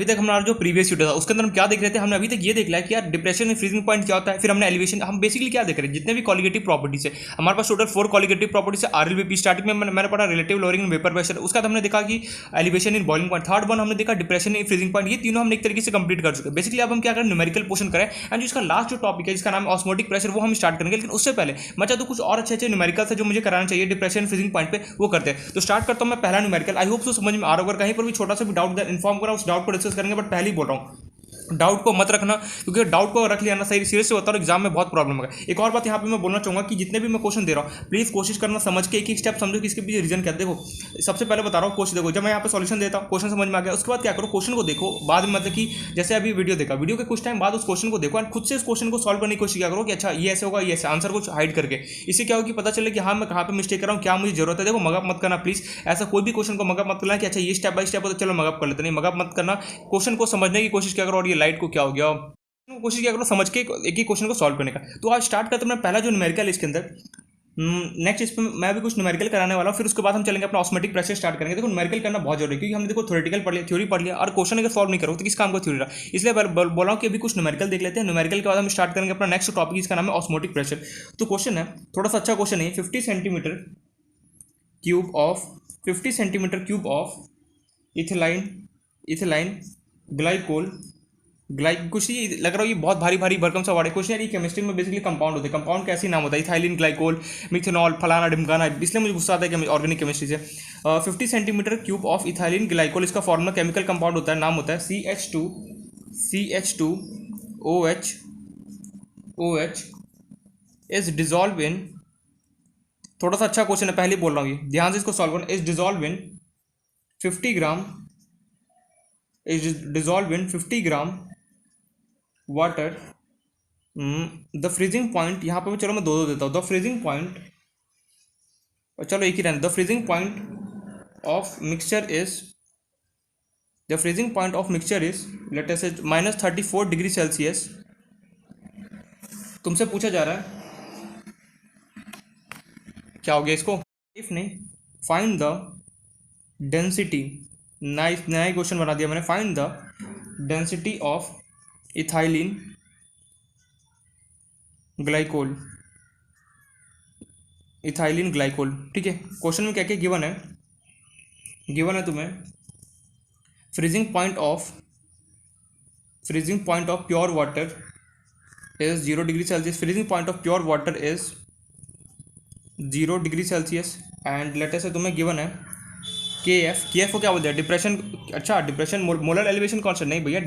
तक हमारा जो प्रीवियस वीडियो था उसके अंदर हम क्या देख रहे थे, हमने अभी तक ये देख लिया कि यार डिप्रेशन में फ्रीजिंग पॉइंट क्या होता है, फिर हमने एलिवेशन, हम बेसिकली क्या देख रहे हैं जितने भी कॉलिगेटिव प्रॉपर्टीज है हमारे पास टोटल 4 कॉलिगेटिव प्रॉपर्टीज है। आरएलवीपी स्टार्टिंग में मैंने पढ़ा relative lowering in vapour pressure, उसका हमने देखा कि elevation in boiling point, third one हमने देखा डिप्रेशन इन फ्रीजिंग पॉइंट। ये तीनों हमने एक तरीके से कंप्लीट कर चुके हैं। बेसिकली अब हम क्या करें, न्यूमेरिकल पोर्शन करें एंड जिसका लास्ट जो टॉपिक है जिसका नाम है ऑस्मोटिक प्रेशर वो हम स्टार्ट करेंगे। लेकिन उससे पहले मैं चाहता हूं कुछ और अच्छे न्यूमेरिकल से जो मुझे कराना चाहिए डिप्रेशन फ्रीजिंग पॉइंट पे वो करते हैं। तो स्टार्ट करता हूं मैं पहला न्यूमेरिकल। आई होप सो समझ में आ रहा होगा, कहीं पर भी छोटा सा भी डाउट इन्फॉर्म करा उस डाउट को डिस्कस करेंगे, बट पहले ही बोल रहा हूं डाउट को मत रखना, क्योंकि डाउट को रख लिया ना सही सीरियस से होता है एग्जाम में बहुत प्रॉब्लम होगा। एक और बात यहाँ पे मैं बोलना चाहूंगा कि जितने भी मैं क्वेश्चन दे रहा हूँ प्लीज कोशिश करना समझ के एक एक स्टेप समझो कि इसके पीछे रीजन क्या है। देखो सबसे पहले बता रहा हूँ क्वेश्चन, देखो जब मैं यहाँ पे सॉल्यूशन देता हूँ क्वेश्चन समझ में आ गया, उसके बाद क्या करो क्वेश्चन को देखो, बाद में मतलब कि जैसे अभी वीडियो देखा, वीडियो के कुछ टाइम बाद उस क्वेश्चन को देखो एंड खुद से उस क्वेश्चन को सॉल्व करने की कोशिश किया करो कि अच्छा ये ऐसे होगा, ये ऐसे आंसर को हाइड करके। इससे क्या होगा कि पता चले कि हाँ मैं कहाँ पे मिस्टेक कर रहा हूँ, क्या मुझे जरूरत है। देखो मगअप मत करना प्लीज, ऐसा कोई भी क्वेश्चन को मगअप मत करना कि अच्छा ये स्टेप बाय स्टेप हो तो चलो मगअप कर लेते, नहीं मगअप मत करना। क्वेश्चन को समझने की कोशिश किया करो और ये लाइट को क्या हो गया कोशिश किया करो समझ के एक ही क्वेश्चन को सॉल्व करने का। तो आज स्टार्ट करते हैं मैं पहला जो न्यूमेरिकल है इसके अंदर। नेक्स्ट इस पर मैं भी कुछ न्यूमेरिकल कराने वाला हूँ, फिर उसके बाद हम चलेंगे अपना ऑस्मेटिक प्रेशर स्टार्ट करेंगे। देखो न्यूमेरिकल करना बहुत जरूरी है क्योंकि हमने देखो थ्योरेटिकल पढ़ लिया, थ्योरी पढ़ लिया और क्वेश्चन अगर सॉल्व नहीं करो तो किस काम का थ्योरी रहा। इसलिए बोल रहा हूँ कि अभी कुछ न्यूमेरिकल देख लेते हैं, न्यूमेरिकल के बाद हम स्टार्ट करेंगे अपना नेक्स्ट टॉपिक जिसका नाम है ऑस्मोटिक प्रेशर। तो क्वेश्चन है थोड़ा सा अच्छा क्वेश्चन है, 50 सेंटीमीटर क्यूब ऑफ इथिलाइन ग्लाइकोल कुछ ये लग रहा है ये बहुत भारी भारी भरकम सा वर्ड है। क्वेश्चन यार ये केमिस्ट्री में बेसिकली कंपाउंड होते हैं, कंपाउंड का ऐसे नाम होता है इथाइलिन ग्लाइकोल मिथेनॉल फलाना ढिमकाना, इसलिए मुझे गुस्सा आता है कि ऑर्गेनिक केमिस्ट्री से। 50 centimetre cube of ethylene glycol, इसका फॉर्मूला केमिकल कंपाउंड होता है, नाम होता है CH2OH इज डिजॉल्व इन, थोड़ा सा अच्छा क्वेश्चन है पहले बोल रहा हूँ ये ध्यान से इसको सॉल्व करना, is dissolve in 50 gram water. The freezing point, यहाँ पे चलो मैं दो देता हूँ, द फ्रीजिंग पॉइंट, चलो एक ही रहना, the freezing point of mixture is let us से -34 डिग्री सेल्सियस। तुमसे पूछा जा रहा है क्या हो गया इसको, इफ नहीं फाइंड द डेंसिटी, नया क्वेश्चन बना दिया मैंने, find the density of ethylene glycol, ठीक है। क्वेश्चन में क्या क्या गिवन है तुम्हें freezing point of pure water is 0 degree Celsius, freezing point of pure water is 0 degree Celsius and later से तुम्हें गिवन है के एफ को क्या बोलते हैं डिप्रेशन, अच्छा डिप्रेशन मोलर एलिवेशन कांस्टेंट नहीं भैया,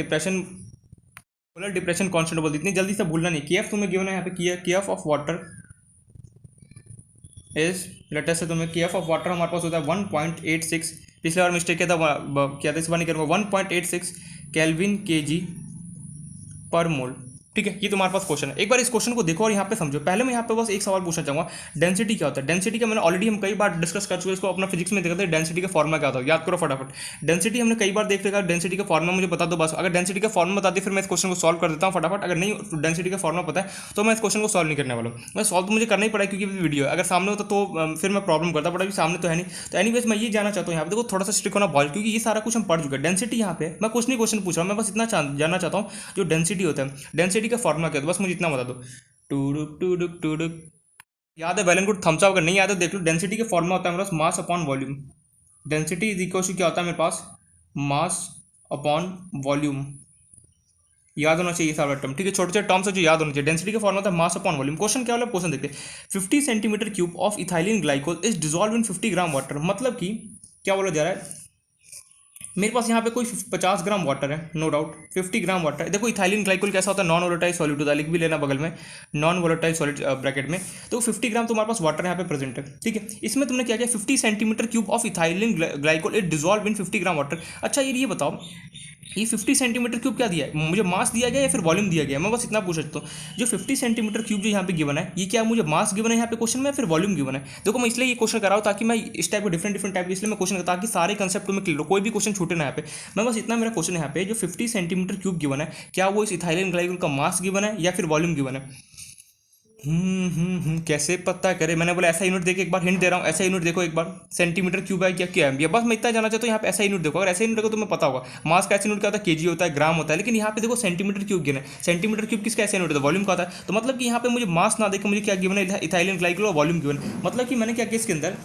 मोलर डिप्रेशन कांस्टेंट बोलते, इतनी जल्दी से भूलना नहीं। के एफ तुम्हें गिवन है यहाँ पे, K F of water is later से तुम्हें के एफ ऑफ वाटर हमारे पास होता है 1.86, पिछले बार मिस्टेक किया था इस बार नहीं करूँगा, 1.86 केल्विन केजी पर मोल, ठीक है। ये तुम्हारे पास क्वेश्चन है, एक बार इस क्वेश्चन को देखो और यहाँ पे समझो। पहले मैं यहाँ पे बस एक सवाल पूछना चाहूँगा, डेंसिटी क्या होता है। डेंसिटी का मैंने ऑलरेडी हम कई बार डिस्कस कर चुके हैं, इसको अपना फिजिक्स में देखते हैं डेंसिटी का फॉर्मुला क्या होता है, याद करो फटाफट। डेंसिटी हमने कई बार देख लिया, डेंसिटी का फॉर्मुला मुझे बता दो बस, अगर डेंसिटी का फॉर्मुला बता दी फिर मैं इस क्वेश्चन को सॉल्व कर देता हूँ फटाफट, अगर नहीं डेंसिटी का फॉर्मुला पता है तो मैं इस क्वेश्चन को सॉल्व नहीं करने वाला हूँ। मैं सॉल्व तो मुझे करना ही पड़ा क्योंकि वीडियो अगर सामने होता तो फिर मैं प्रॉब्लम करता, बट अभी सामने तो है नहीं। तो एनीवेज मैं ये जानना चाहता हूँ यहाँ पे, देखो थोड़ा सा स्ट्रिक्ट होना बहुत, क्योंकि ये सारा कुछ हम पढ़ चुके हैं। डेंसिटी यहाँ पे मैं कुछ नहीं क्वेश्चन पूछ रहा हूँ, मैं बस इतना जानना चाहता हूँ जो डेंसिटी होता है, डेंसिटी का फॉर्मुला क्या है, बस मुझे इतना बता दो। टूडुक याद है, well and good, thumbs up. अगर नहीं याद है देख लो, डेंसिटी का फॉर्मुला होता है मेरे पास mass upon volume. Density is equal to क्या होता है मेरे पास, मास अपॉन वॉल्यूम, याद होना चाहिए सारा टर्म, ठीक है। छोटे छोटे टर्म्स है जो याद होना चाहिए। डेंसिटी का फॉर्मुला था मास अपॉन वॉल्यूम। क्वेश्चन क्या वाला क्वेश्चन देखते हैं, 50 centimetre cube of ethylene glycol is dissolve in 50 gram water, मतलब कि क्या बोला जा रहा है, मेरे पास यहाँ पे कोई 50 ग्राम वाटर है, नो डाउट 50 ग्राम वाटर है। देखो इथाइलिन ग्लाइकोल कैसा होता है, नॉन वोलेटाइल सॉलिड होता है, लिख भी लेना बगल में नॉन वोलेटाइल सॉलिड ब्रैकेट में। तो 50 ग्राम तुम्हारे पास वाटर यहाँ पे प्रेजेंट है, ठीक है। इसमें तुमने क्या किया, 50 centimetre cube of ethylene glycol it dissolve in 50 gram water. अच्छा ये बताओ ये 50 सेंटीमीटर क्यूब क्या दिया है, मुझे मास दिया गया या फिर वॉल्यूम दिया गया, मैं बस इतना पूछ सकता हूँ। जो 50 सेंटीमीटर क्यूब जो यहाँ पे गिवन है, ये क्या मुझे मास गिवन है यहाँ पे क्वेश्चन में या फिर वॉल्यूम गिवन है। देखो मैं इसलिए ये क्वेश्चन कर रहा हूँ ताकि मैं इस टाइप के डिफरेंट टाइप के, इसलिए मैं क्वेश्चन करता ताकि सारे कंसेप्ट में क्लियर हो, कोई भी क्वेश्चन छूटे ना यहाँ पे। मैं बस इतना मेरा क्वेश्चन है यहाँ पे, जो 50 सेंटीमीटर क्यूब गिवन है क्या वो इस इथाइलिन ग्लाइकोल का मास गिवन है या फिर वॉल्यूम गिवन है। कैसे पता करे? मैंने बोला ऐसा यूनिट देखो, एक बार हिंट दे रहा हूँ, ऐसा यूनिट देखो एक बार, सेंटीमीटर क्यूब है क्या क्या है, ये बस मैं इतना जानना चाहता हूँ। यहाँ पे ऐसा यूनिट देखो, अगर ऐसा यूनिट देखो तो तुम्हें पता होगा मास का ऐसा यूनिट क्या होता है, केजी होता है, ग्राम होता है, लेकिन यहाँ पे देखो सेंटीमीटर क्यूब गिवन है। सेंटीमीटर क्यूब किसका ऐसा यूनिट होता है, वॉल्यूम का होता है। तो मतलब कि यहाँ पे मुझे मास ना देकर मुझे क्या गिवन है, इथाइलिन ग्लाइकोल और वॉल्यूम गिवन। मतलब कि मैंने क्या किया इसके अंदर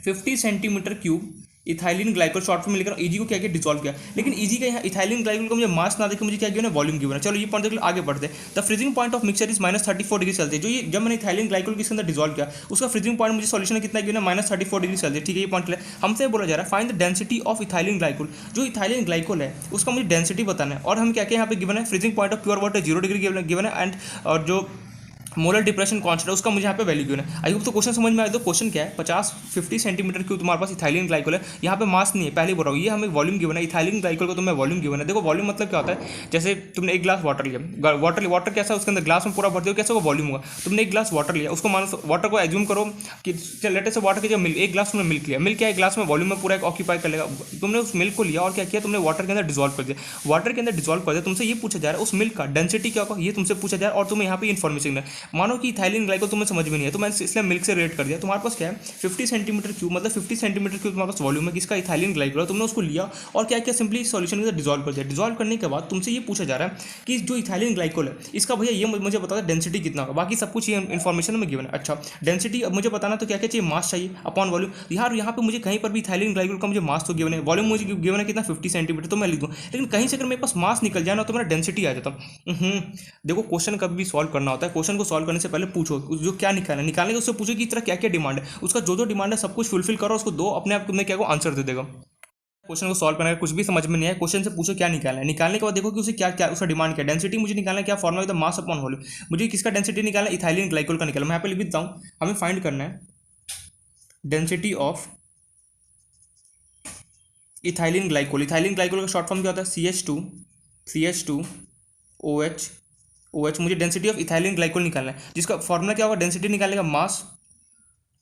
50 centimetre cube ethylene glycol, short form में लिखकर ईजी को क्या किया, डिसॉल्व किया। लेकिन ईजी का यहाँ इथाइलिन ग्लाइकोल को मुझे मास ना देकर मुझे क्या गिवन है, वॉल्यूम गिवन है। चलो ये पॉइंट देख लो, आगे बढ़ते हैं। The freezing point of mixture is -34 degree Celsius. जो ये जब मैंने इथाइलिन ग्लाइकोल के अंदर डिसॉल्व किया, उसका फ्रीजिंग पॉइंट मुझे सॉल्यूशन कितना गिवन है, -34 डिग्री सेल्सियस। ठीक है, ये पॉइंट है। हमसे बोला जा रहा है find the density of ethylene glycol. जो इथाइलिन ग्लाइकोल है उसका मुझे डेंसिटी बताना है। और हम क्या क्या यहाँ पे गिवन है, freezing point of pure water 0 degree given है, एंड और जो मोलर डिप्रेशन कांस्टेंट है उसका मुझे यहाँ पे वैल्यू गिवन है। आई होप तो क्वेश्चन समझ में आया। तो क्वेश्चन क्या है, 50 सेंटीमीटर क्यूब तुम्हारे पास इथाइलिन ग्लाइकोल है, यहाँ पे मास नहीं है, पहले बोल रहा हूँ, ये हमें वॉल्यूम गिवन है। इथाइलिन ग्लाइकोल को तुम्हें वॉल्यूम गिवन है। देखो वॉल्यूम मतलब क्या होता है, जैसे तुमने एक ग्लास वाटर लिया, वाटर कैसा है, उसके अंदर ग्लास में पूरा भर दो, कैसा होगा, वॉल्यूम होगा। तुमने एक ग्लास वाटर लिया, उसको मानो वाटर को एज्यूम करो कि लेटर से वाटर के जब मिल्क, एक ग्लास तुमने मिल्क लिया, मिल्क क्या एक ग्लास में वॉल्यूम में पूरा एक ऑक्यूपाई कर लेगा। तुमने उस मिल्क को लिया और क्या किया, तुमने वाटर के अंदर डिसॉल्व कर दिया। वाटर के अंदर डिसॉल्व कर दिया, तुमसे ये पूछा जा रहा है उस मिल्क का डेंसिटी क्या होगा, ये तुमसे पूछा जा रहा है। और तुम्हें यहाँ पे इन्फॉर्मेशन है, मानो कि इथाइलिन ग्लाइकोल तुम्हें समझ में नहीं है, तो मैंने इसलिए मिल्क से रेट कर दिया। तुम्हारे पास क्या है, 50 सेंटीमीटर क्यूब, मतलब 50 सेंटीमीटर क्यूब तुम्हारे पास वॉल्यूम है, किसका, इथाइलिन ग्लाइकोल है। तुमने उसको लिया और क्या किया, सिंपली सॉल्यूशन के अंदर डिसॉल्व कर दिया। डिसॉल्व करने के बाद तुमसे ये पूछा जा रहा है कि जो इथाइलिन ग्लाइकोल है इसका भैया ये मुझे बता दो डेंसिटी कितना होगा। बाकी सब कुछ ये इन्फॉर्मेशन में गिवन है। अच्छा, डेंसिटी अब मुझे बताना, तो क्या क्या चाहिए, मास चाहिए अपॉन वॉल्यूम। यार यहाँ पे मुझे कहीं पर भी इथाइलिन ग्लाइकोल का मुझे मास तो गिवन है, वॉल्यूम मुझे गिवन है कितना, 50 सेंटीमीटर, तो मैं लिख दूँ। लेकिन कहीं से अगर मेरे पास मास निकल जाए ना तो मेरा डेंसिटी आ जाता। देखो क्वेश्चन कभी भी सॉल्व करना होता है, क्वेश्चन को सॉल्व करने से पहले पूछो जो क्या निकालने के उससे पूछो कि इस तरह क्या क्या डिमांड है, उसका जो जो डिमांड है सब कुछ फुलफिल करो, उसको दो, अपने आप तुम्हें क्या को आंसर दे देगा। क्वेश्चन को सॉल्व करने का कुछ भी समझ में नहीं है, क्वेश्चन से पूछो क्या निकालना है, निकालने के बाद देखो कि उसे क्या क्या उसका डिमांड क्या, डेंसिटी मुझे निकालना है, क्या फॉर्मूला है, मास अपॉन वॉल्यूम। मुझे किसका डेंसिटी निकालना है, इथाइलिन ग्लाइकोल का निकालना। मैं यहाँ पे लिख देता हूँ, हमें फाइंड करना है density of ethylene glycol. Ethylene glycol का शॉर्ट फॉर्म क्या होता है, CH2 OH। मुझे डेंसिटी ऑफ इथाइलिन ग्लाइकोल निकालना है, जिसका फॉर्मूला क्या होगा, डेंसिटी निकालने का मास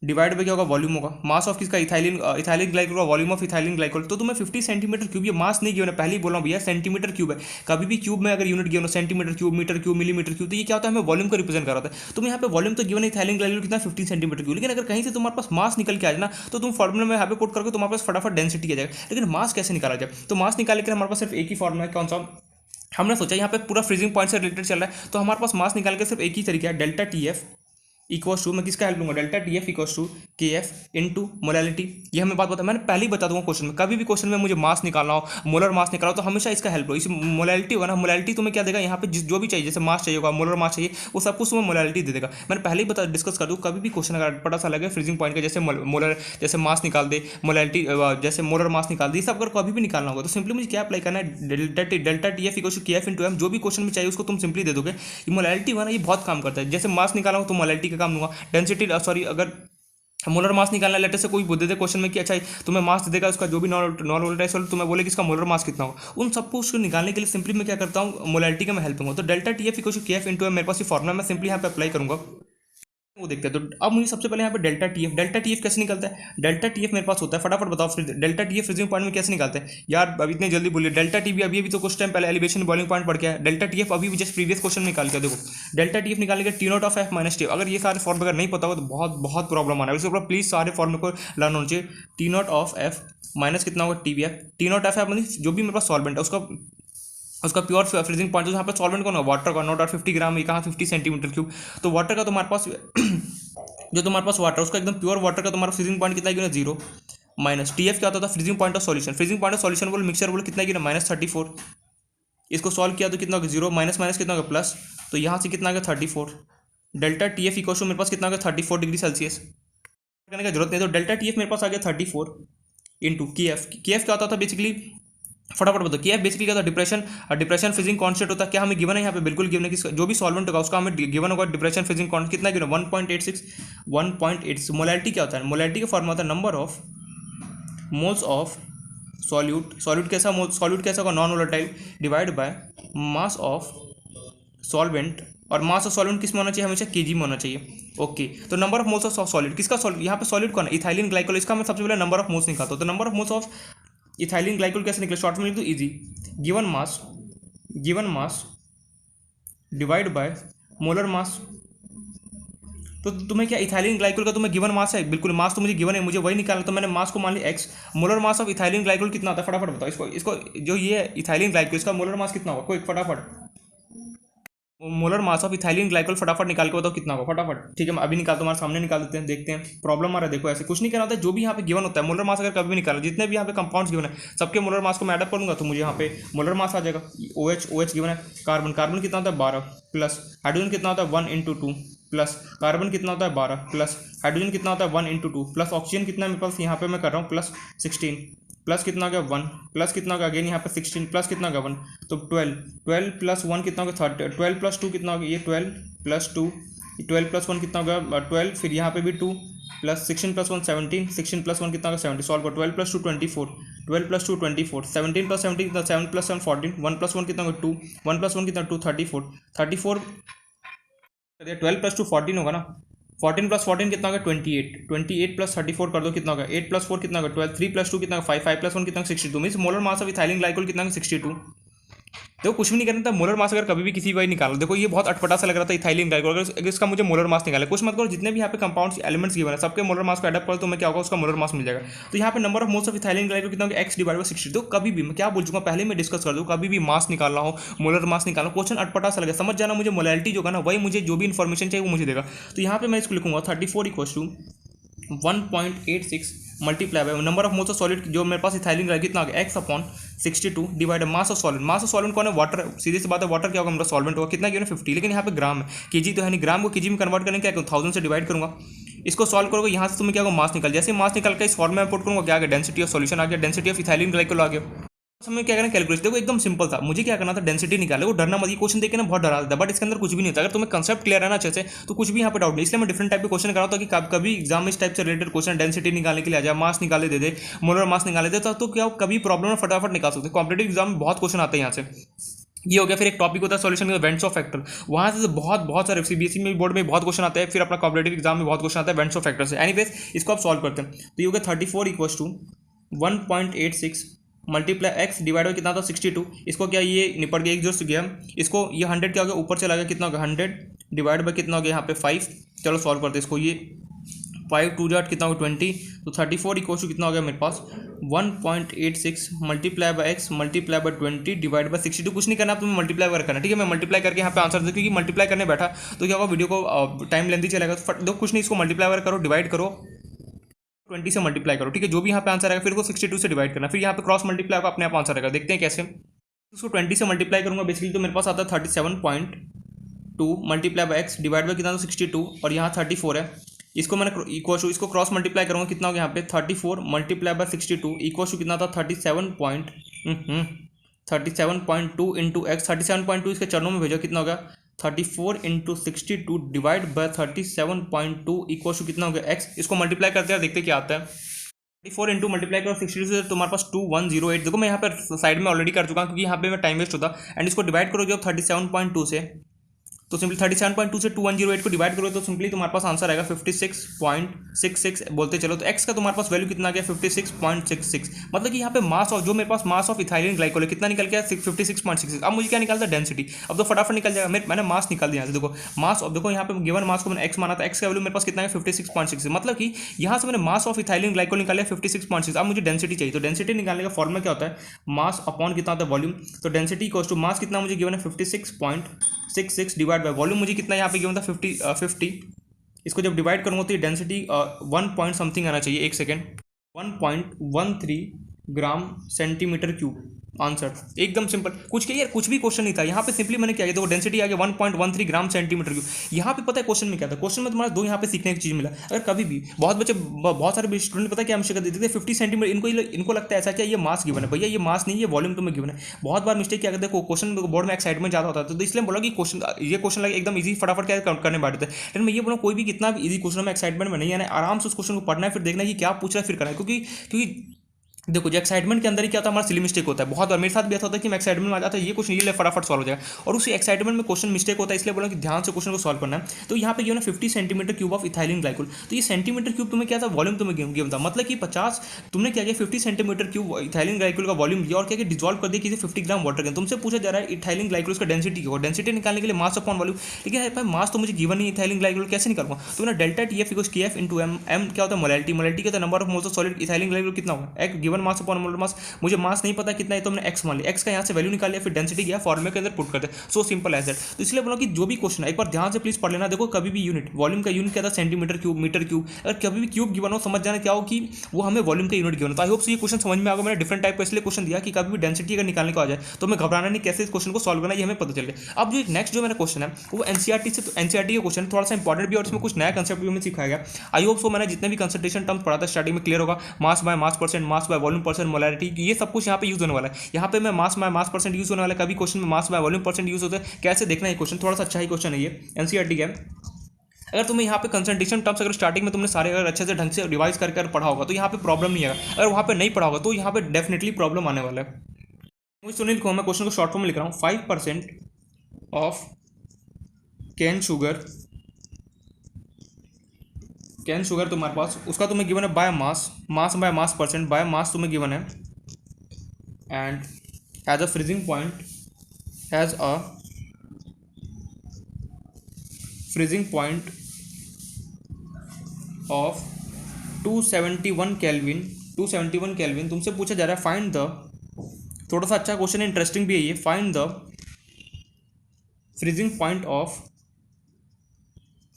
डिवाइड बाई क्या होगा, वॉल्यूम होगा। मास ऑफ किसका, इथाइलिन ग्लाइकोल का, वॉल्यूम ऑफ इथाइलिन ग्लाइकोल। तो तुम्हें 50 सेंटीमीटर क्यूब, ये मास नहीं गिवन है, पहले ही बोला हूँ भैया सेंटीमीटर क्यूब है। कभी भी क्यूब में अगर यूनिट गिवन हो, centimetre cube, metre cube, millimetre cube, तो ये क्या होता है, हमें वॉल्यूम को रिप्रेजेंट कर रहा था। तुम्हें यहाँ पे वॉल्यूम तो गिवन है इथाइलिन ग्लाइकोल कितना, 50 सेंटीमीटर क्यूब। लेकिन अगर कहीं से तुम्हारे पास मास निकल के आ जाए ना, तो तुम फॉर्मूला में यहाँ पे पुट करके तुम्हारे पास फटाफट डेंसिटी आ जाएगा। लेकिन मास कैसे निकाला जाए, तो मास निकालने के लिए हमारे पास सिर्फ एक ही फॉर्मूला है, कौन सा, हमने सोचा यहाँ पे पूरा फ्रीजिंग पॉइंट से रिलेटेड चल रहा है, तो हमारे पास मास निकाल के सिर्फ एक ही तरीका है, डेल्टा TF इक्वल्स टू, मैं किसका हेल्प लूंगा, delta TF equals to KF into molality. ये हमें बात बता, मैंने पहले ही बता दूंगा क्वेश्चन में, कभी भी क्वेश्चन में मुझे मास निकालना हो, मोलर मास निकालना हो, तो हमेशा इसका हेल्प लो। इस मोलालिटी होगा ना, मोलालिटी तुम्हें क्या देगा, यहाँ पे जो भी चाहिए, जैसे मास चाहिए होगा, मोलर मास चाहिए, वो सब कुछ तुम्हें मोलालिटी दे देगा। मैंने पहले ही बता डिस्कस कर दूँ, कभी भी क्वेश्चन अगर पता सा लगे फ्रीजिंग पॉइंट का, जैसे मोलर, जैसे मास निकाल दे, मोलालिटी जैसे मोलर मास निकाल दे, ये सब अगर कभी भी निकालना होगा तो सिंपली मुझे क्या अप्लाई करना है, delta TF equals to KF into M। जो भी क्वेश्चन में चाहिए उसको तुम सिंपली दे दोगे। मोलालिटी वाला ये बहुत काम करता है, जैसे मास निकाला हो तो मोलालिटी का काम लूंगा, डेंसिटी सॉरी अगर मोलर मास निकालना है, लेटर से कोई दे दे क्वेश्चन में कि अच्छा तुम्हें मास दे देगा, उसका जो भी नॉन वोलेटाइल तुम्हें बोले कि इसका मोलर मास कितना होगा, उन सबको उसको निकालने के लिए सिंपली मैं क्या करता हूँ, मोलालिटी का मैं हेल्प लूंगा। तो delta TF equals to KF into M मेरे पास ये फॉर्मूला, मैं सिंपली यहाँ पे अप्लाई करूंगा, वो देखते हैं। तो अब मुझे सबसे पहले यहाँ पे डेल्टा TF कैसे निकलता है, डेल्टा TF मेरे पास होता है, फटाफट बताओ फिर डेल्टा TF फ्रीजिंग पॉइंट में कैसे निकालते हैं यार, अब इतने जल्दी बोलिए। डेल्टा TF अभी तो कुछ टाइम पहले एलिवेशन बॉइलिंग पॉइंट पढ़ के आया, डेल्टा TF अभी जस्ट प्रीवियस क्वेश्चन निकाल के देखो, डेल्टा TF निकालने के T0 of F minus T। अगर ये सारे फॉर्म अगर नहीं पता हो तो बहुत बहुत प्रॉब्लम आ रहा है, उसके ऊपर प्लीज सारे फॉर्म को लर्न होना चाहिए। T0 ऑफ F माइनस कितना होगा, TBF। T0 ऑफ F मतलब जो भी मेरे पास सॉल्वेंट है उसका प्योर फ्रीजिंग पॉइंट, यहाँ पे सॉल्वेंट कौन है, वाटर का, नॉट 50 ग्राम, ये कहाँ 50 सेंटीमीटर क्यूब। तो वाटर का तुम्हारे पास जो तुम्हारे पास वाटर, उसका एकदम प्योर वाटर का तुम्हारा फ्रीजिंग पॉइंट कितना है, 0 माइनस TF क्या होता था, freezing point of solution. Freezing point of solution बोल मिक्सचर बोल कितना है, -34। इसको सॉल्व किया तो कितना होगा, 0 माइनस माइनस कितना होगा, प्लस। तो यहाँ से कितना आ गया, 34। डेल्टा TF इक्वल टू मेरे पास कितना आ गया, 34 डिग्री सेल्सियस। करने की जरूरत नहीं, तो डेल्टा TF मेरे पास आ गया 34 इंटू KF। KF क्या होता था बेसिकली, फटाफट बताओ, KF बेसिकली क्या होता है, डिप्रेशन फ्रीजिंग कांस्टेंट होता है। क्या हमें गिवन है यहाँ पे, बिल्कुल गिवन है कि जो भी सॉल्वेंट होगा उसका हमें गिवन होगा डिप्रेशन फ्रीजिंग कांस्टेंट कितना गिवन, 1.86। मोलालिटी क्या होता है, मोलालिटी का फॉर्मूला होता है number of moles of solute कैसा, सॉल्यूट कैसा होगा, non volatile, divide by mass of solvent. और मास ऑफ सॉल्वेंट किस में होना चाहिए, हमेशा केजी में होना चाहिए। ओके, तो number of moles of solid किसका, यहाँ पे सॉलिड कौन है, इथाइलिन ग्लाइकोल। इसका मैं सबसे पहले नंबर ऑफ मोल्स निकालता हूँ। तो number of moles of ethylene glycol कैसे निकले, शॉर्ट में लिख दो, easy, given mass divide by molar mass तो तुम्हें क्या इथाइलिन ग्लाइकोल का तुम्हें गिवन मास है, बिल्कुल मास तो मुझे गिवन है, मुझे वही निकालना, तो मैंने मास को मान लिया x। Molar mass of ethylene glycol कितना होता है फटाफट बताओ, इसको जो ये इथाइलिन ग्लाइकोल इसका मोलर मास कितना होगा, कोई फटाफट molar mass of ethylene glycol फटाफट निकाल के बताओ कितना होगा फटाफट। ठीक है, मैं अभी निकाल तुम्हारे सामने निकाल देते हैं, देखते हैं प्रॉब्लम आ रहा है। देखो ऐसे कुछ नहीं करना होता है, जो भी यहाँ पे गिवन होता है मोलर मास अगर कभी भी निकाला, जितने भी यहाँ पे कंपाउंड्स गिवन है सबके मोलर मास को मैं एडअप करूंगा तो मुझे यहाँ पे मोलर मास आ जाएगा। OH गिवन है, कार्बन कितना होता है 12 प्लस हाइड्रोजन कितना होता है 1 × 2 प्लस कार्बन कितना होता है 12 प्लस हाइड्रोजन कितना होता है 1 × 2 प्लस ऑक्सीजन कितना है मेरे पास यहाँ पे मैं कर रहा हूँ प्लस 16 प्लस कितना हो गया 1 प्लस कितना हो गया अगेन यहाँ पे 16 प्लस कितना हो गया 1 तो 12 प्लस 1 कितना हो गया 12 प्लस 2 कितना हो गया ये 12 प्लस 2 12 प्लस 1 कितना हो गया 12 फिर यहाँ पे भी 2 प्लस 16 प्लस 1 17 16 प्लस 1 कितना हो गया 70 सॉल्व करो 12 प्लस 2 24 12 प्लस 2 24 17 प्लस 17 कितना 7 प्लस 7 14 1 प्लस 1 कितना हो गया 2 1 प्लस 1 कितना 2 34 12 प्लस 2 14 होगा ना 14 प्लस 14 कितना होगा 28 प्लस 34 कर दो कितना होगा 8 प्लस 4 कितना होगा 12 3 प्लस 2 कितना होगा 5 प्लस 1 कितना 62 means molar mass of ethylene glycol कितना 62। देखो कुछ भी नहीं करना था, मोलर मास अगर कभी भी किसी वही निकालो, देखो ये बहुत अटपटा सा लग रहा था इथाइलिन ग्लाइकोल, अगर इसका मुझे मोलर मास निकाले कुछ मत करो, जितने भी यहाँ पे कंपाउंड्स एलिमेंट्स गिवन है सबके मोलर मास को एडअप करो तो मैं क्या होगा उसका मोलर मास मिल जाएगा। तो यहाँ पे number of moles of ethylene glycol कितना होगा x डिवाइड बाय 60। तो कभी भी मैं क्या बोल चुका पहले मैं डिस्कस कर दूँ, कभी भी मास निकालना हो मोलर मास निकालना क्वेश्चन अटपटा सा लगे समझ जाना, मुझे मोलैलिटी जो है ना वही मुझे जो भी इन्फॉर्मेशन चाहिए वो मुझे देगा। तो यहाँ पे मैं इसको लिखूंगा 34 = 1.86 multiply by number of moles of solid जो मेरे पास इथाइलिन ग्लाइकोल कितना आ गया x/62 divide mass of solid. Mass of solid कौन है वाटर, सीधी सी बात है वाटर क्या होगा मेरा सॉल्वेंट होगा कितना गिवन 50, लेकिन यहाँ पे ग्राम है केजी तो है नहीं, ग्राम को केजी में कन्वर्ट करने क्या 1000 से डिवाइड करूंगा। इसको सॉल्व करोगे यहाँ से तुम्हें क्या होगा मास निकल, जैसे मास निकल के इस फॉर्म में पुट करूंगा क्या आ गया डेंसिटी ऑफ सॉल्यूशन आ गया, डेंसिटी ऑफ इथाइलिन ग्लाइकोल आ गया। हमें क्या करना कैलकुलेशन, देखो एकदम सिंपल था, मुझे क्या करना था डेंसिटी निकाले, वो डरना मत, ये क्वेश्चन देख के ना बहुत डरा था बट इसके अंदर कुछ भी नहीं था, अगर तुम्हें कंसेप्ट क्लियर है ना अच्छे से तो कुछ भी यहाँ पे डाउट नहीं, इसलिए मैं डिफरेंट टाइप के क्वेश्चन कराता हूँ कि कभी एग्जाम में इस टाइप से रिलेटेड क्वेश्चन डेंसिटी निकालने के लिए आ जाए, मास निकाले दे दे, मोलर मास निकाले दे तो क्या कभी प्रॉब्लम फटाफट निकाल सकते। कॉम्पिटेटिव एग्जाम में बहुत क्वेश्चन आते हैं यहाँ से, ये हो गया। फिर एक टॉपिक होता है सॉल्यूशन का वेंट्स ऑफ फैक्टर, वहाँ से बहुत सारे CBSE में बोर्ड में बहुत क्वेश्चन आते हैं, फिर अपना कॉम्पिटेटिव एग्जाम में बहुत क्वेश्चन आता है वेंट्स ऑफ फैक्टर से। एनीवेज इसको आप सॉल्व करते हैं तो ये हो गया 34 = 1.86 मल्टीप्लाई x डिवाइड बाई कितना था 62, इसको क्या ये निपट गया एक जो गया इसको ये 100 क्या हो गया ऊपर चला गया कितना हो गया 100 डिवाइड बाई कितना हो गया यहाँ पे 5। चलो सॉल्व करते हैं इसको, ये 5 2 जाट कितना हो गया 20 तो 34 = कितना हो गया मेरे पास 1.86 multiply by x multiply by 20 divide by 62। कुछ नहीं करना तुम्हें मल्टीप्लाई करना, ठीक है। मैं मल्टीप्लाई करके यहाँ पे आंसर दे, क्योंकि मल्टीप्लाई करने बैठा तो क्या होगा वीडियो को टाइम लेंथी चलेगा, तो दो कुछ नहीं इसको मल्टीप्लाई करो डिवाइड करो 20 से मल्टीप्लाई करो, ठीक है। जो भी यहाँ पे आंसर आएगा फिर को 62 से डिवाइड करना, फिर यहाँ पे क्रॉस मल्टीप्लाई का अपने आप आंसर आएगा। देखते हैं कैसे, इसको 20 से मल्टीप्लाई करूंगा बेसिकली तो मेरे पास आता है 37.2 multiply by x divide by कितना 62 और यहाँ 34 है। इसको मैंने इसको क्रॉस मल्टीप्लाई करूंगा कितना हो गया यहाँ पे 34 मल्टीप्लाई बाई 62 इक्वल कितना था 37.2 इंटू एक्स 37.2 इसके चरणों में भेजो कितना होगा 34 × 62 डिवाइड बाय 37.2 इक्वल टू कितना हो गया x। इसको मल्टीप्लाई करते हैं देखते क्या आता है। 34 इंटू मल्टीप्लाई करो 62 से तुम्हारे पास 2108। देखो मैं यहाँ पर साइड में ऑलरेडी कर चुका हूँ क्योंकि यहाँ पे मैं टाइम वेस्ट होता। एंड इसको डिवाइड करो जब 37.2 से तो सिंपली 37.2 से 2108 को डिवाइड करो तो सिंपली तुम्हारे पास आंसर आएगा 56.66 बोलते चलो। तो x का तुम्हारे पास वैल्यू कितना आ गया 56.66। मतलब कि यहाँ पे मास ऑफ जो मेरे पास मास ऑफ इथाइलिन ग्लाइकोल कितना निकल गया 56.66। अब मुझे क्या निकालता है डेंसिटी। अब तो फटाफट निकल जाएगा, मैंने मास निकाल दिया यहाँ से। देखो मास ऑफ देखो यहाँ पे गिवन मास को मैंने x माना था, x का वैल्यू मेरे पास कितना है 56.66। मतलब कि यहाँ से मैंने मास ऑफ इथाइलिन ग्लाइकोल निकाला 56.6। अब मुझे डेंसिटी चाहिए, तो डेंसिटी निकालने का फॉर्मूला क्या होता है मास अपॉन कितना होता है वॉल्यूम। तो डेंसिटी इक्वल्स टू मास कितना मुझे गिवन है 56.66 डिवाइड बाय वॉल्यूम मुझे कितना यहाँ पे गिवन था 50। इसको जब डिवाइड करूँगा तो ये डेंसिटी 1 पॉइंट समथिंग आना चाहिए, एक second 1.13 gram centimetre cube. Answer एकदम सिंपल, कुछ के यार कुछ भी क्वेश्चन नहीं था यहाँ पे। सिंपली मैंने क्या किया, देखो डेंसिटी आ गया 1.13 ग्राम सेंटीमीटर क्यूब। यहाँ पे पता है क्वेश्चन में क्या था, क्वेश्चन में तुम्हारा दो यहाँ पे सीखने की चीज़ मिला। अगर कभी भी बहुत सारे स्टूडेंट पता है क्या मिस्टेक देते थे 50 सेंटीमीटर, इनको लगता है ऐसा क्या ये मास गिवन है। भैया ये मास नहीं, ये वॉल्यूम तुम्हें गिवन है। बहुत बार मिस्टेक क्या करते हैं, क्वेश्चन बोर्ड में एक्साइटमेंट ज़्यादा होता है तो इसलिए बोला कि क्वेश्चन लगे एकदम ईजी फटाफट क्या करने बैठते हैं। लेकिन मैं ये बोला कोई भी कितना भी ईजी क्वेश्चन में एक्साइटमेंट में नहीं आना, आराम से उस क्वेश्चन को पढ़ना है, फिर देखना है कि क्या पूछ रहा है फिर करना है। क्योंकि देखो जो एक्साइटमेंट के अंदर ही क्या होता है, हमारा सिली मिस्टेक होता है। बहुत बार मेरे साथ भी ऐसा होता है कि मैं एक्साइटमेंट में आ जाता है, ये क्वेश्चन ये ले फटाफट सॉल्व हो जाएगा, और उसी एक्साइटमेंट में क्वेश्चन मिस्टेक होता है, इसलिए बोला कि ध्यान से क्वेश्चन को सॉल्व करना है। तो यहाँ पे गिवन है 50 centimetre cube of ethylene glycol. तो ये सेंटीमीटर क्यूब तुम्हें क्या था, वॉल्यूम तुम्हें गिवन था, मतलब कि 50 तुमने क्या किया 50 सेंटीमीटर क्यूब इथाइलिन ग्लाइकोल का वॉल्यूम लिया और क्या डिजॉल्व कर दिया किसी 50 ग्राम वाटर के। तुमसे पूछा जा रहा है इथाइलिन ग्लाइकोल का डेंसिटी क्या हो, डेंसिटी निकालने के लिए मास अपॉन वॉल्यूम। लेकिन भाई मास तो मुझे गिवन नहीं, इथाइलिन ग्लाइकोल कैसे निकालूंगा। तो ना डेल्टा टी एफ इक्वल्स के एफ इंटू एम, एम क्या होता है मोलैलिटी, मोलैलिटी क्या होता है number of moles of solid, ethylene glycol कितना होगा एक given mass upon molar mass. मुझे मास नहीं पता कितना है, तो हमने एक्स मान लिया, एक्स का यहाँ से वैल्यू निकाल लिया, फिर डेंसिटी गया फॉर्मूले के अंदर पुट कर दे, सो सिंपल एज दैट। तो इसलिए बोला कि जो भी क्वेश्चन है एक बार ध्यान से प्लीज पढ़ लेना। देखो कभी भी यूनिट वॉल्यूम का यूनिट क्या था, सेंटीमीटर क्यूब, मीटर क्यूब, अगर कभी भी क्यूब गिवन हो समझ जाना क्या हो कि वो हमें वॉल्यूम का यूनिट गिवन। तो आई होप ये क्वेश्चन समझ में आ गया। मैंने डिफरेंट टाइप का इसलिए क्वेश्चन दिया कि कभी भी डेंसिटी अगर निकालने को आ जाए तो हमें घबराना नहीं, कैसे इस क्वेश्चन को सॉल्व करना ये हमें पता चल गया। अब जो नेक्स्ट जो मेरा क्वेश्चन है वो एनसीईआरटी से, एनसीईआरटी का क्वेश्चन थोड़ा सा इंपॉर्टेंट भी और इसमें कुछ नया कंसेप्ट भी हमें सिखाया गया। आई होप सो मैंने जितने भी कंसंट्रेशन टर्म्स पढ़ा था स्टार्टिंग में क्लियर होगा। मास by mass percent, mass by volume percent, molarity, ये सब कुछ यहाँ पे यूज होने वाला है। यहाँ पे मैं मास बाय मास परसेंट यूज होने वाला है, कभी क्वेश्चन में mass by volume percent use होता है, कैसे देखना है क्वेश्चन, थोड़ा सा अच्छा ही क्वेश्चन है ये, एनसीईआरटी का। अगर तुम्हें यहाँ पे कंसंट्रेशन टर्म्स अगर स्टार्टिंग में तुमने सारे अगर अच्छे से ढंग से रिवाइज करके पढ़ा होगा तो यहाँ पे प्रॉब्लम नहीं आएगा। अगर वहाँ पे नहीं पढ़ा होगा तो यहाँ पे डेफिनेटली प्रॉब्लम आने वाला है। मुझे सुनील को मैं क्वेश्चन को शॉर्ट फॉर्म में लिख रहा हूँ। 5% of cane sugar, cane sugar तुम्हारे पास उसका तुम्हें गिवन है by mass, mass by mass percent, by mass तुम्हें गिवन है, and as a freezing point, has a freezing point of 271 kelvin, 271 kelvin. तुमसे पूछा जा रहा है फाइंड द, थोड़ा सा अच्छा क्वेश्चन, इंटरेस्टिंग भी है ये, find the freezing point of,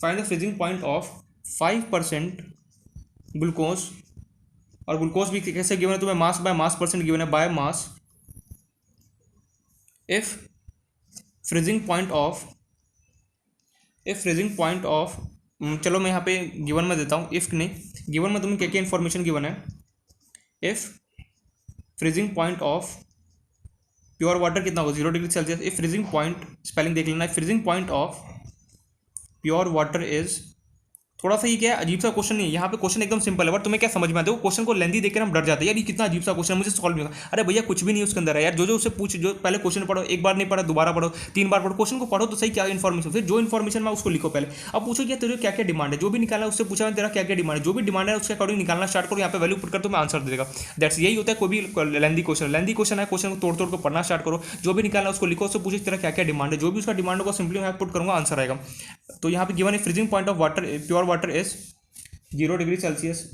find the freezing point of 5% glucose, और ग्लूकोज भी कैसे गिवन है तुम्हें, mass by mass percent given है, by mass, if freezing point of, if freezing point of, चलो मैं यहाँ पे गिवन में देता हूँ, इफ नहीं गिवन में तुम्हें क्या क्या इन्फॉर्मेशन गिवन है, if freezing point of pure water कितना होगा 0 degree Celsius. If freezing point, spelling देख लेना, freezing point of pure water is, थोड़ा सा ये क्या है अजीब सा क्वेश्चन नहीं है, यहाँ पे क्वेश्चन एकदम सिंपल है, बट तुम्हें क्या समझ में आता है, क्वेश्चन को लेंदी देखकर हम डर जाते हैं, यार ये कितना अजीब सा क्वेश्चन मुझे सॉल्व नहीं होगा। अरे भैया कुछ भी नहीं उसके अंदर है यार, जो जो उससे पूछ, जो पहले क्वेश्चन पढ़ो, एक बार नहीं पढ़ा दोबारा पढ़ो, 3 बार पढ़ो, क्वेश्चन को पढ़ो तो सही क्या इन्फॉर्मेशन, फिर जो इन्फॉर्मेशन मैं उसको लिखो पहले। अब पूछो क्या तेरे क्या क्या डिमांड है, जो भी निकाला उससे पूछा मैं तेरा क्या क्या डिमांड है, जो भी डिमांड है उसके अकॉर्डिंग निकालना स्टार्ट करो, यहाँ पे वैल्यू पुट कर तो मैं आंसर देगा। दैट्स यही होता है कोई भी लेंदी क्वेश्चन, लेंदी क्वेश्चन है, क्वेश्चन को तोड़ तोड़ को पढ़ना स्टार्ट करो, जो भी निकालना उसको लिखो, उससे पूछो तेरा क्या क्या डिमांड है, जो भी उसका डिमांड होगा सिंपली मैं पुट करूँगा, आंसर आएगा। तो यहाँ पे गिवन है freezing point of water, pure water is 0 degree Celsius,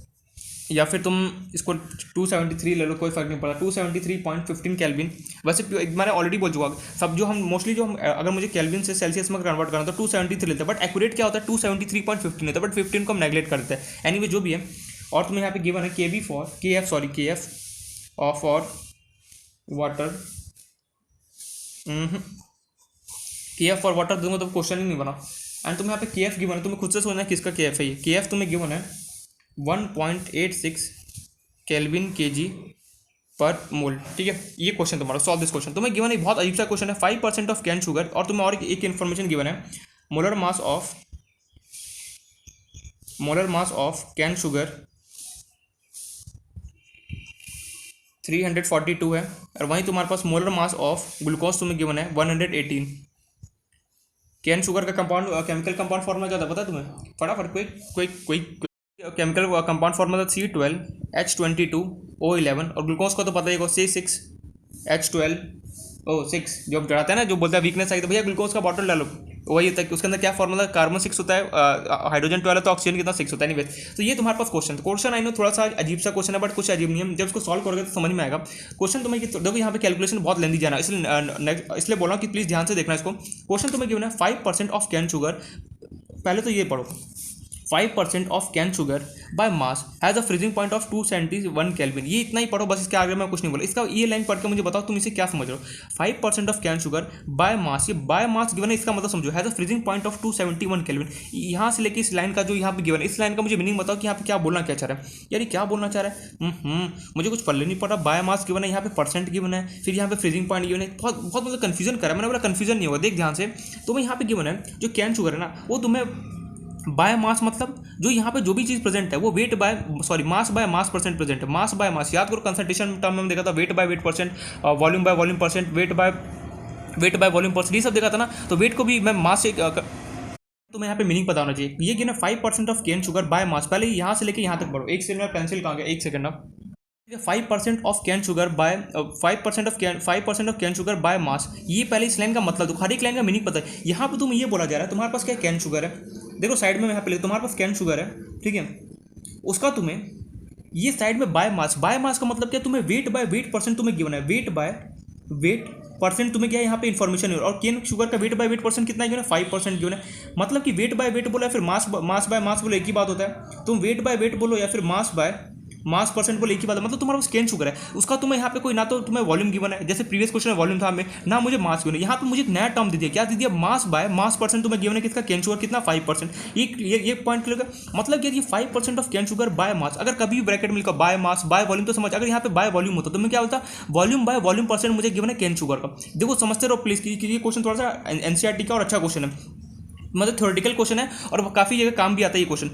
या फिर तुम इसको 273 ले लो, कोई फर्क नहीं पड़ता, 273.15 केल्विन। वैसे मैंने ऑलरेडी बोल चुका, सब जो हम मोस्टली जो हम अगर मुझे केल्विन से सेल्सियस में कन्वर्ट करना तो 273 लेते हैं, बट एक्यूरेट क्या होता है 273.15 होता है, बट 15 को हम नेगलेक्ट करते हैं। एनीवे जो भी है, और तुम्हें यहाँ पे गिवन है के फॉर के एफ, सॉरी के एफ ऑफ फॉर वाटर, के एफ फॉर वाटर दूंगा तो क्वेश्चन ही नहीं बना। एंड तुम्हें यहाँ पे के एफ गिवन है, तुम्हें खुद से सोचना है किसका के एफ है ये। के एफ तुम्हें गिवन है 1.86 केल्विन kg पर मोल, ठीक है। ये क्वेश्चन तुम्हारा, सॉल्व दिस क्वेश्चन। तुम्हें गिवन है बहुत अजीब सा क्वेश्चन है, 5% ऑफ कैन शुगर, और तुम्हें और एक इन्फॉर्मेशन गिवन है, molar mass of, molar mass of cane sugar 342 है, और वहीं तुम्हारे पास मोलर मास ऑफ ग्लूकोज तुम्हें गिवन है 118। कैन शुगर का कंपाउंड, केमिकल कंपाउंड फॉर्मूला क्या था पता है तुम्हें, फटाफट कोई केमिकल कंपाउंड फॉर्मूला था C12H22O11, और ग्लूकोज का तो पता ही होगा C6H12O6, जो डराता है ना, जो बोलता है वीकनेस आई तो भैया ग्लूकोज का बॉटल डालो, वही होता है कि उसके अंदर क्या फॉर्मूला, कार्बन 6 होता है, हाइड्रोजन 12 है तो ऑक्सीजन कितना 6 होता है। तो ये तुम्हारे पास क्वेश्चन आई नो थोड़ा सा अजीब सा क्वेश्चन है, बट कुछ अजीब नहीं है, जब इसको सॉल्व करोगे तो समझ में आएगा क्वेश्चन तुम्हें। देखो यहाँ पे कैलकुलेशन बहुत लेंदी जाना, इसलिए बोल रहा हूँ कि प्लीज़ ध्यान से देखना इसको। क्वेश्चन तुम्हें गिवन है 5% ऑफ कैन शुगर, पहले तो ये पढ़ो, 5% of cane sugar by mass has a freezing point of 271 kelvin. ये इतना ही पढ़ो बस, इसके आगे मैं कुछ नहीं बोला। इसका ये लाइन पढ़ के मुझे बताओ तुम इसे क्या समझ रहे हो। 5% of cane sugar by mass, ये बाय मास गिवन है, इसका मतलब समझो, has a freezing point of 271 kelvin. यहाँ से लेके इस लाइन का जो यहाँ पे गिवन है, इस लाइन का मुझे मीनिंग बताओ कि यहाँ पे क्या बोलना क्या चाह रहा है, यार क्या बोलना चाह रहा है। मुझे कुछ पल्ले नहीं पड़ा, बाय मास गिवन है, यहाँ पे परसेंट गिवन है, फिर यहाँ पे फ्रीजिंग पॉइंट गिवन है, बहुत बहुत मतलब कन्फ्यूजन करा मैंने, बोला कन्फ्यूजन नहीं होगा। देख ध्यान से, तुम्हें यहाँ पे गिवन है जो कैन शुगर है ना, वो तुम्हें बाय मास मतलब जो यहाँ पे जो भी चीज़ प्रेजेंट है वो weight by sorry mass by mass percent present है, मास बाय मास। याद करो कंसंट्रेशन टर्म में देखा था weight by weight percent, volume by volume percent, weight by volume percent, ये सब देखा था ना। तो वेट को भी मैं मास से तुम्हें यहाँ पे मीनिंग पता होना चाहिए। ये कि ना 5% of cane sugar by mass, पहले यहाँ से लेके यहाँ तक बढ़ो। एक सेकंड में पेंसिल कहाँ गया, एक सेकंड ना। 5% of cane sugar bye 5% of cane sugar by mass, ये पहले इस लाइन का मतलब दो, हर एक लाइन का मीनिंग पता है। यहाँ पे तुम्हें ये बोला जा रहा है तुम्हारे पास क्या कैन शुगर है, देखो साइड में यहाँ पे तुम्हारे पास कैन शुगर है, ठीक है, उसका तुम्हें ये साइड में बाय मास का मतलब क्या, तुम्हें वेट बाय वेट परसेंट तुम्हें गिवन है, वेट बाय वेट परसेंट तुम्हें क्या है यहाँ पे इन्फॉर्मेशन है। और कैन शुगर का वेट बाय वेट परसेंट कितना गिवन है, 5% गिवन है। मतलब कि वेट बाय वेट बोलो या फिर मास बाय मास बोलो एक ही बात होता है। तुम वेट बाय वेट बोलो या फिर मास बाय मास परसेंट बोले एक ही बात है। मतलब तुम्हारा पास कैन शुगर है, उसका तुम्हें यहाँ पे कोई ना तो तुम्हें वॉल्यूम गिवन है, जैसे प्रीवियस क्वेश्चन में वॉल्यूम था हमें ना, मुझे मास गिवन है। यहाँ पे मुझे एक नया टर्म दे दिया, क्या दे दिया, मास बाय मास परसेंट तुम्हें गिवन है, किसका, कैन शुगर कितना 5%। ये पॉइंट क्लियर है। मतलब ये 5% of cane sugar by mass, अगर कभी भी ब्रैकेट में लिखा बाय मास बाय वॉल्यूम तो समझ, अगर यहाँ पे बाय वॉल्यूम होता तो मैं क्या होता, वॉल्यूम बाय वॉल्यूम परसेंट मुझे गिवन है कैन शुगर का। देखो समझते रहो प्लीज, ये क्वेश्चन थोड़ा सा एनसीईआरटी का और अच्छा क्वेश्चन है, मतलब थ्योरेटिकल क्वेश्चन है और काफ़ी जगह काम भी आता है ये question.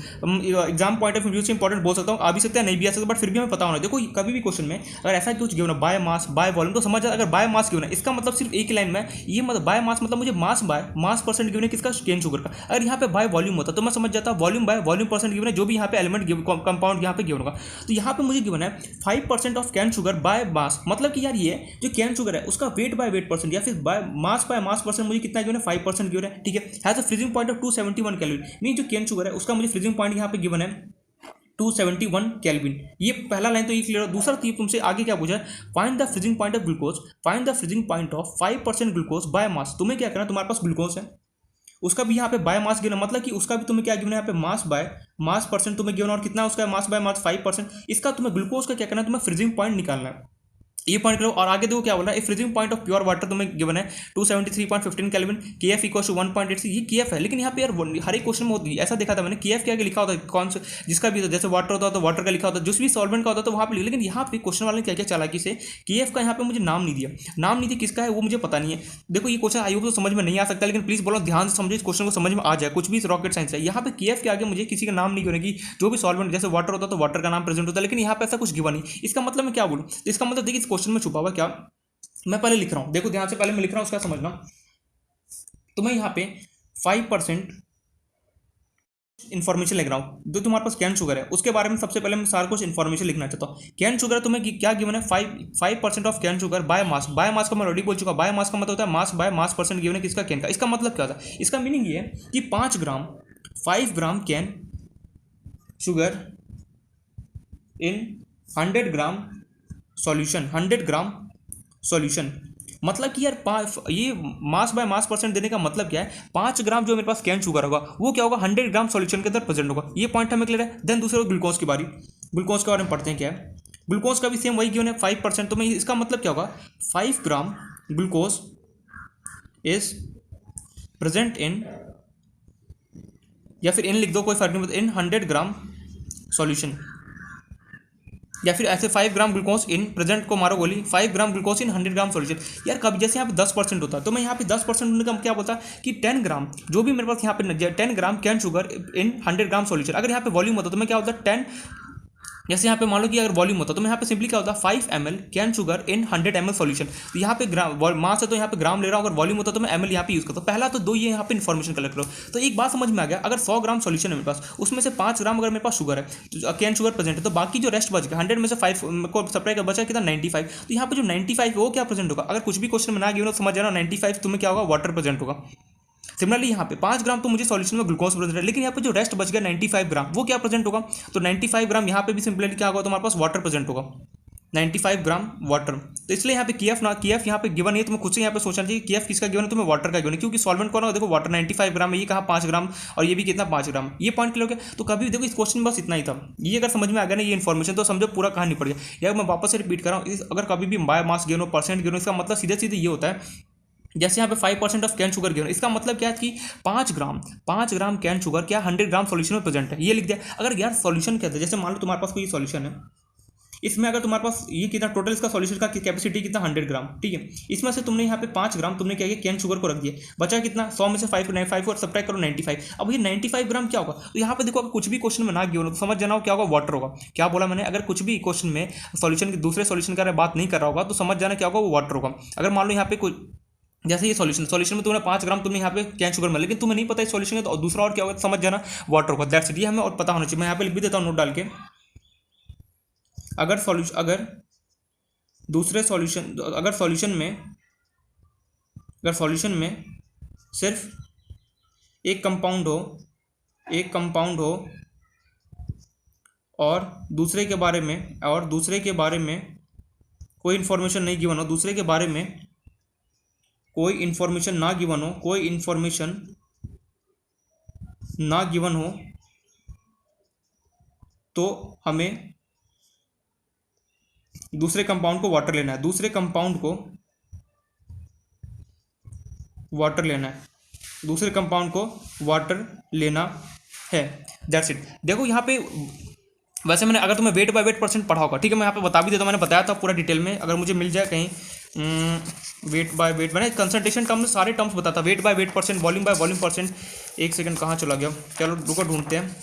Exam point of view से इंपॉर्टेंट बोल सकता हूँ, आ भी सकता है नहीं भी आ सकता, बट फिर भी हमें पता होना। देखो कभी भी क्वेश्चन में अगर ऐसा कुछ गिवन है बाय मास बाय वॉल्यूम तो समझ जाए, अगर बाय मास गिवन है इसका मतलब सिर्फ एक लाइन में ये मतलब बाय मास मतलब मुझे मास बाय मास परसेंट गिवन है किसका, कैन शुगर का। अगर यहाँ पे बाय वॉल्यूम होता तो मैं समझ जाता volume by volume percent given है, जो भी यहाँ पे एलिमेंट कंपाउंड यहाँ पे गिवन होगा। तो यहाँ पे मुझे गिवन है 5% of cane sugar by mass, मतलब कि यार ये जो कैन शुगर है उसका वेट बाय वेट परसेंट या फिर बाय मास परसेंट मुझे कितना गिवन है, 5% गिवन है, ठीक है। Has a freezing point of 271 kelvin, mean जो कैन शुगर है उसका मुझे फ्रीजिंग पॉइंट यहाँ पे गिवन है 271 केल्विन। ये पहला लाइन तो ये क्लियर हो। दूसरा तुमसे आगे क्या पूछा है, find the freezing point of glucose, find the freezing point of 5% glucose bye mass. तुम्हें क्या करना, तुम्हारे पास ग्लूकोज है उसका भी यहाँ पे बाय मास गिवन, मतलब कि उसका भी तुम्हें क्या गिवन है यहाँ पे मास बाय मास परसेंट तुम्हें गिवन, और कितना उसका मास बाय मास 5%। इसका तुम्हें ग्लूकोज का क्या करना है, तुम्हें फ्रीजिंग पॉइंट निकालना है, ये पॉइंट करो। और आगे देखो क्या बोल रहा है, freezing point of pure water तुम्हें गिवन है 273.15 केल्विन, केएफ इक्वल्स टू 1.86, ये केएफ है। लेकिन यहाँ पे यार हर एक क्वेश्चन में होती है, ऐसा देखा था मैंने, केएफ के आगे लिखा होता है कौन से जिसका भी, जैसे वाटर होता है तो वाटर का लिखा होता है, जिस भी सॉल्वेंट का होता है तो वहाँ पे, लेकिन यहाँ पे क्वेश्चन वाले ने क्या क्या चालाकी से केएफ का यहाँ पे मुझे नाम नहीं दिया, नाम नहीं दिया किसका है वो मुझे पता नहीं है। देखो ये क्वेश्चन आई होप तो समझ में नहीं आ सकता, लेकिन प्लीज बोलो ध्यान से समझो, इस क्वेश्चन को समझ में आ जाए, कुछ भी रॉकेट साइंस है। यहाँ पे केएफ के आगे मुझे किसी का नाम नहीं गिवन, कि जो भी सॉल्वेंट जैसे वाटर होता है तो वाटर का नाम प्रेजेंट होता है, लेकिन यहाँ पे ऐसा कुछ गिवा नहीं। इसका मतलब मैं क्या बोलूँ, तो इसका मतलब देखिए इस क्वेश्चन में छुपा हुआ क्या, मैं पहले लिख रहा हूं, देखो ध्यान से पहले मैं लिख रहा हूं उसका समझना। तो मैं यहाँ पे 5% इन्फॉर्मेशन लिख रहा हूं, जो तुम्हारे पास कैन शुगर है उसके बारे में सबसे पहले मैं सारा कुछ इन्फॉर्मेशन लिखना चाहता हूँ। कैन शुगर तुम्हें क्या गिवन है, 5% of cane sugar by mass, by मास का मैं ऑलरेडी बोल चुका, बाय मास का मतलब होता है मास बाय मास परसेंट गिवन है किसका, कैन का। इसका मतलब क्या होता है, इसका मीनिंग ये है कि 5 gram cane sugar in 100 gram solution, 100 gram solution. मतलब कि यार ये मास बाय मास परसेंट देने का मतलब क्या है, 5 ग्राम जो मेरे पास कैन शुगर होगा वो क्या होगा, 100 ग्राम सॉल्यूशन के अंदर प्रेजेंट होगा। ये पॉइंट हमें क्लियर है। देन दूसरे ग्लूकोज की बारी, ग्लूकोज के बारे में पढ़ते हैं क्या है। ग्लूकोज का भी सेम वही गिवन है 5%, तो मैं इसका मतलब क्या होगा, 5 gram glucose is present in, या फिर इन लिख दो कोई फर्क नहीं पड़ता, इन 100 ग्राम सॉल्यूशन, या फिर ऐसे 5 ग्राम ग्लूकोज इन प्रेजेंट को मारो गोली, 5 gram glucose in 100 gram solution. यार कभी जैसे यहाँ पे 10% होता है तो मैं यहाँ पे 10% होने का क्या बोलता कि 10 ग्राम जो भी मेरे पास यहाँ पे 10 gram cane sugar in 100 gram solution. अगर यहाँ पे वॉल्यूम होता तो मैं क्या होता 10, जैसे यहाँ पे मान लो कि अगर वॉल्यूम होता तो मैं यहाँ पे सिंपली क्या होता 5 ml can sugar in 100 ml solution. तो यहाँ पे ग्राम मास है तो यहाँ पे ग्राम ले रहा हूँ, अगर वॉल्यूम होता तो मैं ml यहाँ पे यूज करता हूँ। पहला तो दो ये यहाँ पे इन्फॉर्मेशन कलेक्ट करो। तो एक बात समझ में आ गया, अगर 100 ग्राम सॉल्यूशन है मेरे पास, उसमें से 5 ग्राम अगर मेरे पास शुगर है तो कैन शुगर प्रेजेंट है, तो बाकी जो रेस्ट बच गया 100 में से 5 को सप्लाई का बचा कितना 95। तो यहाँ पे जो 95 है वो क्या प्रेजेंट होगा, अगर कुछ भी क्वेश्चन में ना गिवन समझ जाना 95 तुम्हें क्या होगा, वाटर प्रेजेंट होगा। सिमिलरली यहाँ पे 5 ग्राम तो मुझे सॉल्यूशन में ग्लूकोज प्रेजेंट है, लेकिन यहाँ पे जो रेस्ट बच गया 95 ग्राम वो क्या प्रेजेंट होगा, तो 95 ग्राम यहाँ पे भी सिंपली क्या होगा, तुम्हारे पास वाटर प्रेजेंट होगा, 95 ग्राम वाटर। तो इसलिए यहाँ पे केएफ यहाँ पे गिवन है, तुम्हें खुद से यहाँ पे सोचना चाहिए केएफ किसका गिवन है, तुम्हें वाटर का गिवन है, क्योंकि सॉल्वेंट कौन है, देखो वाटर 95 ग्राम है, ये कहा 5 ग्राम और ये भी कितना 5 ग्राम, ये पॉइंट क्लियर हो गया। तो कभी देखो इस क्वेश्चन में बस इतना ही था, ये अगर समझ में आ गया ना ये इन्फॉर्मेशन तो समझो पूरा कहानी पड़ गया। यार मैं वापस से रिपीट कर रहा हूँ, अगर कभी भी बाय मास गिवन हो, परसेंट गिवन हो, इसका मतलब सीधे सीधे ये होता है, जैसे यहाँ पे 5% ऑफ कैन शुगर गिवन, इसका मतलब क्या है कि 5 ग्राम कैन शुगर क्या 100 ग्राम सॉल्यूशन में प्रेजेंट है, ये लिख दिया। अगर यार सॉल्यूशन क्या था, जैसे मान लो तुम्हारे पास कोई सॉल्यूशन है, इसमें अगर तुम्हारे पास ये कितना टोटल इसका सॉल्यूशन का कैपेसिटी कितना 100 ग्राम, ठीक है। इसमें से तुमने यहाँ पे 5 ग्राम तुमने क्या किया, कैन शुगर को रख दिया, बचा कितना 100 में से 5 और सब्ट्रैक्ट करो 95। अब ये 95 ग्राम क्या होगा, तो यहाँ पे देखो अगर कुछ भी क्वेश्चन में ना गिवन हो तो समझ जाना हो क्या होगा, वाटर होगा। क्या बोला मैंने, अगर कुछ भी क्वेश्चन में सॉल्यूशन के दूसरे सॉल्यूशन का बात नहीं कर रहा होगा तो समझ जाना क्या होगा, वो वाटर होगा। अगर मान लो यहाँ पे कुछ जैसे ये सॉल्यूशन में तुमने 5 ग्राम तुमने यहाँ पे कैन शुगर में, लेकिन तुम्हें नहीं पता इस सॉल्यूशन का, तो दूसरा और क्या होगा समझ जाना, वाटर होगा। दैट्स इट, ये हमें और पता होना चाहिए। मैं यहाँ पे लिख भी देता हूँ नोट डाल के। अगर सॉल्यूशन में सिर्फ एक कंपाउंड हो और दूसरे के बारे में कोई इन्फॉर्मेशन नहीं गिवन हो, दूसरे के बारे में कोई इन्फॉर्मेशन ना गिवन हो तो हमें दूसरे कंपाउंड को वाटर लेना है, दैट्स इट। देखो यहाँ पे वैसे मैंने, अगर तुम्हें वेट बाय वेट परसेंट पढ़ा होगा, ठीक है, मैं यहाँ पे बता भी देता हूँ, मैंने बताया था पूरा डिटेल में। अगर मुझे मिल जाए कहीं वेट बाय वेट, मैंने कंसंट्रेशन टर्म में सारे टर्म्स बताता, weight by weight percent, volume by volume percent. एक सेकंड कहाँ चला गया, चलो रुको ढूंढते हैं।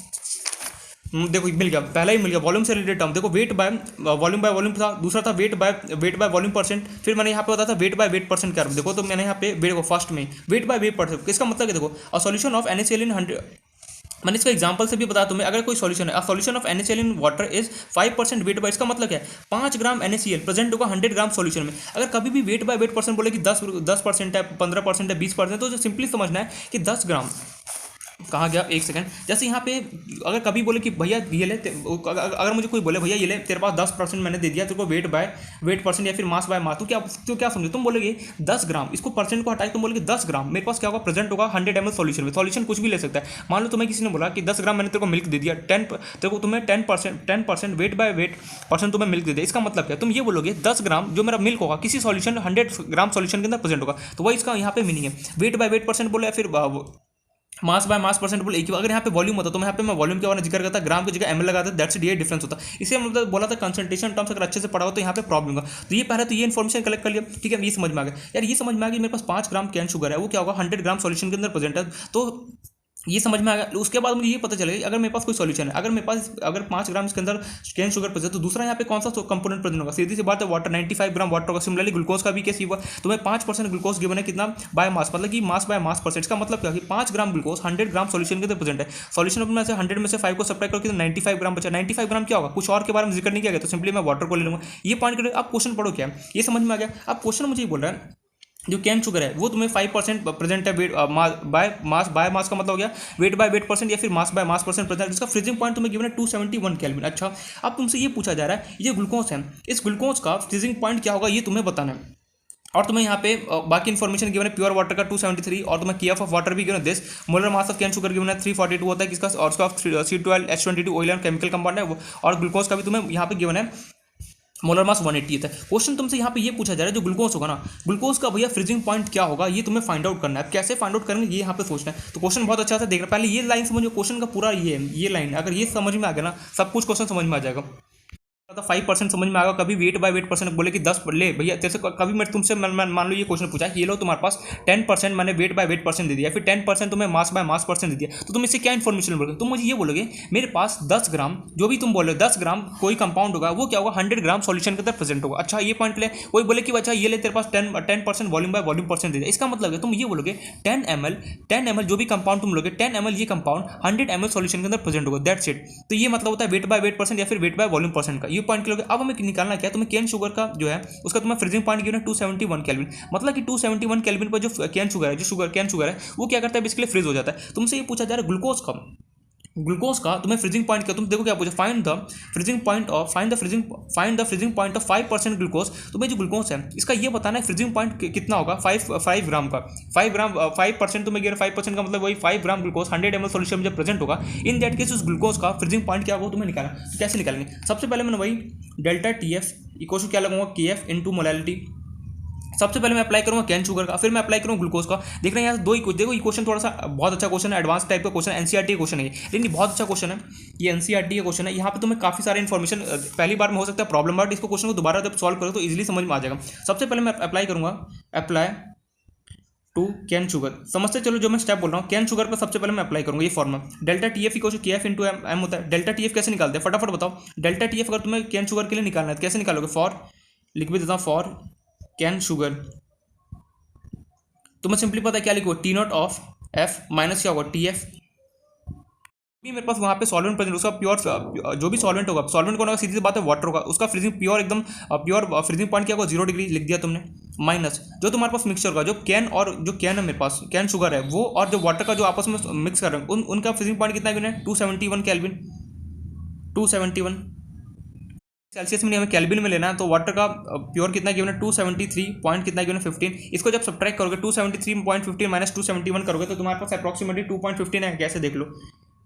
देखो मिल गया, पहला ही मिल गया, वॉल्यूम से रिलेटेड टर्म। देखो वेट बाय वॉल्यूम था, दूसरा था वेट बाय वॉल्यूम परसेंट। फिर मैंने यहाँ पे बताया था वेट बाय वेट परसेंट क्या। देखो तो मैंने यहाँ पे वेट को फर्स्ट में वेट बाय वेट परसेंट, इसका मतलब है देखो अ सॉल्यूशन ऑफ NaCl इन 100, मैंने इसका एग्जांपल से भी बताया तुम्हें। अगर कोई सॉल्यूशन है, solution of NaCl in water is 5% weight by, इसका मतलब क्या है 5 ग्राम NaCl प्रेजेंट होगा 100 ग्राम सॉल्यूशन में। अगर कभी भी वेट बाय वेट परसेंट बोले कि 10% है, 15% है, 20%, तो सिंपली समझना है कि 10 ग्राम कहाँ गया, एक सेकंड। जैसे यहाँ पे अगर कभी बोले कि भैया ये ले, अगर मुझे कोई बोले भैया ये ले तेरे पास 10% मैंने दे दिया तेरे को वेट बाय वेट परसेंट या फिर मास बाय मास, तो क्या समझे तुम बोलोगे 10 ग्राम, इसको परसेंट को हटाए तुम बोलोगे 10 ग्राम मेरे पास क्या होगा, प्रेजेंट होगा 100 ml सॉल्यूशन में। सॉल्यूशन कुछ भी ले सकता है। मान लो तुम्हें किसी ने बोला कि 10 ग्राम मैंने तेरे को मिल्क दे दिया, तुम्हें 10% वेट बाय वेट परसेंट तुम्हें मिल्क दे दिया। इसका मतलब क्या, तुम ये बोलोगे 10 ग्राम जो मेरा मिल्क होगा किसी सॉल्यूशन 100 ग्राम सॉल्यूशन के अंदर प्रेजेंट होगा, तो वही इसका यहाँ पे मीनिंग है। वेट बाय वेट परसेंट बोले या फिर मास बाय मास परसेंट बोले एक ही। अगर यहाँ पे वॉल्यूम होता तो मैं यहाँ पे वॉल्यूम के बारे में जिक्र करता, ग्राम की जगह ml लगाता, दैट्स इट, ये डिफरेंस होता। इसे मतलब बोला था कंसंट्रेशन टर्म्स अगर अच्छे से पढ़ा हो तो यहाँ पे प्रॉब्लम होगा। तो ये पहले तो ये इन्फॉर्मेशन कलेक्ट कर लिया, ठीक है, ये समझ में आ गया यार, ये समझ में आ गया मेरे पास 5 ग्राम कैन शुगर है, वो क्या होगा 100 ग्राम सॉल्यूशन के अंदर प्रेजेंट है, तो ये समझ में आ गया। उसके बाद मुझे ये पता चलेगा अगर मेरे पास कोई सॉल्यूशन है, अगर 5 ग्राम इसके अंदर कैन शुगर प्रेजेंट, तो दूसरा यहाँ पे कौन सा कंपोनेंट प्रेजेंट होगा, सीधी सी बात है वाटर, 95 ग्राम वाटर होगा। सिमिलरली ग्लूकोज का भी केस हुआ, तुम्हें 5% ग्लूकोज गिवन है कितना बाय मास, मतलब कि मास बाय मास परसेंट। इसका मतलब क्या कि 5 ग्राम ग्लूकोज 100 ग्राम सॉल्यूशन के अंदर प्रेजेंट है। सॉल्यूशन में से 100 में से 5 को सब्ट्रैक्ट करके 95 ग्राम बचा। 95 ग्राम क्या होगा, कुछ और के बारे में जिक्र नहीं किया गया, तो सिंपली मैं वाटर को ले लूंगा। ये पॉइंट करो, आप क्वेश्चन पढ़ो क्या ये समझ में आ गया। अब क्वेश्चन मुझे ये बोल रहा है जो कैन शुगर है वो तुम्हें 5% प्रेजेंट है, वेट बाय मास का मतलब हो गया वेट बाय वेट परसेंट या फिर मास बाय मास परसेंट प्रेजेंट। इसका फ्रीजिंग पॉइंट तुम्हें गिवन है 271 केल्विन। अच्छा, अब तुमसे ये पूछा जा रहा है ये ग्लूकोज है, इस ग्लूकोज का फ्रीजिंग पॉइंट क्या होगा ये तुम्हें बताना है। और तुम्हें यहाँ पे बाकी इन्फॉर्मेशन गिवन है, प्योर वाटर का 273 और तुम्हें केएफ ऑफ वाटर भी गिवन है, this molar mass of cane sugar given है 342 होता है किसका, और उसका C12H22 oil and chemical compound है वो, और ग्लूकोज का भी तुम्हें यहाँ पे गिवन है मोलर मास 180 था। क्वेश्चन तुमसे यहाँ पे ये पूछा जा रहा है जो ग्लूकोज होगा ना, ग्लूकोज का भैया फ्रीजिंग पॉइंट क्या होगा ये तुम्हें फाइंड आउट करना है। कैसे फाइंड आउट करेंगे ये यहाँ पे सोचना है। तो क्वेश्चन बहुत अच्छा से देख रहा है, पहले ये लाइन समझो, क्वेश्चन का पूरा ये लाइन, अगर ये समझ में आ गया ना सब कुछ क्वेश्चन समझ में आ जाएगा। 5% समझ में आएगा। कभी वेट बाय वेट परसेंट बोले कि 10 ले भैया तेरे से, कभी मैं तुमसे मान लो ये क्वेश्चन पूछा ये लो तुम्हारे पास 10% मैंने वेट बाय वेट परसेंट दे दिया, फिर 10% तुम्हें मास बाय मास परसेंट दे दिया, तो तुम इससे क्या इन्फॉर्मेशन बोलोगे, तुम मुझे ये बोलोगे मेरे पास 10 ग्राम, जो भी तुम बोलो 10 ग्राम कोई कंपाउंड होगा वो क्या होगा 100 ग्राम सॉल्यूशन के अंदर प्रेजेंट होगा। अच्छा, ये पॉइंट ले, कोई बोले कि अच्छा ये ले तेरे पास 10% वॉल्यूम बाय वॉल्यूम परसेंट दे दिया, इसका मतलब है तुम ये बोलोगे 10 ml जो भी कंपाउंड तुम लोगे 10 ml ये कंपाउंड 100 ml सॉल्यूशन के अंदर प्रेजेंट होगा, दैट्स इट। तो ये मतलब होता है वेट बाय वेट परसेंट या फिर वेट बाय वॉल्यूम परसेंट का, ये पॉइंट लोगे। अब हमें निकालना क्या है, तुम्हें कैन शुगर का जो है उसका तुम्हें फ्रीजिंग पॉइंट गिवन है 271 केल्विन, मतलब कि 271 केल्विन पर जो कैन शुगर है, कैन शुगर है वो क्या करता है बेसिकली फ्रीज हो जाता है। तुमसे ये पूछा जा रहा है ग्लूकोज का तुम्हें फ्रीजिंग पॉइंट क्या, तुम देखो क्या पूछा, find the freezing point of 5% glucose. तुम्हें जो ग्लूकोज है इसका ये बताना है फ्रीजिंग पॉइंट कितना होगा 5 ग्राम का, 5% तुम्हें गिवन 5% का मतलब वही 5 ग्राम ग्लूकोज 100 ml सॉल्यूशन में जब प्रेजेंट होगा, इन दैट केस उस ग्लूकोज का फ्रीजिंग पॉइंट क्या होगा तुम्हें निकालना। तो कैसे निकालेंगे, सबसे पहले मैंने वही डेल्टा TF इक्वल टू क्या लगाऊंगा KF इनटू मोलैलिटी सबसे पहले मैं अप्लाई करूंगा कैन शुगर का, फिर मैं अप्लाई करूंगा ग्लूकोज का। देख रहे हैं यहाँ दो ही कुछ, देखो ये क्वेश्चन थोड़ा सा बहुत अच्छा क्वेश्चन है, एडवांस टाइप का क्वेश्चन, एनसीईआरटी क्वेश्चन है लेकिन बहुत अच्छा क्वेश्चन है, ये एनसीईआरटी का क्वेश्चन है। यहाँ पे तुम्हें काफी सारे इन्फॉर्मेशन पहली बार में हो सकता है प्रॉब्लम, बट इसको क्वेश्चन को दोबारा जब सॉल्व करो तो इजिली समझ में आ जाएगा। सबसे पहले मैं अप्लाई करूंगा, अप्लाई टू कैन शुगर। समझते चलो जो मैं स्टेप बोल रहा हूँ, कैन शुगर पर सबसे पहले मैं अप्लाई करूंगा ये formula, delta T F equal to K F into M होता है। डेल्टा टी एफ कैसे निकालते हैं फटाफट बताओ। डेल्टा टी एफ अगर तुम्हें कैन शुगर के लिए निकालना है तो कैसे निकालोगे, फॉर लिख भी देता हूँ, फॉर कैन शुगर तुम्हें सिंपली पता है क्या लिखो, T naught of F minus क्या होगा टी एफ। भी मेरे पास वहाँ पे सॉल्वेंट प्रेजेंट, उसका प्योर जो भी सॉल्वेंट होगा, सॉल्वेंट कौन होगा, सीधी सी बात है वाटर होगा, उसका फ्रीजिंग प्योर एकदम प्योर फ्रीजिंग पॉइंट क्या होगा 0 डिग्री लिख दिया तुमने, माइनस जो तुम्हारे पास मिक्सचर होगा, जो कैन और जो कैन है मेरे पास कैन शुगर है वो और जो वाटर का जो आपस में मिक्स कर रहे हैं उनका फ्रीजिंग पॉइंट कितना गिवन है 271 केल्विन, 271 सेल्सियस में हमें केल्विन में लेना है, तो वाटर का प्योर कितना गिवन है 273 पॉइंट कितना गिवन है 15। इसको जब सब्ट्रैक्ट करोगे 273.15 माइनस 271 करोगे तो तुम्हारे पास अप्रॉक्सीमेटली 2.15 है, कैसे देख लो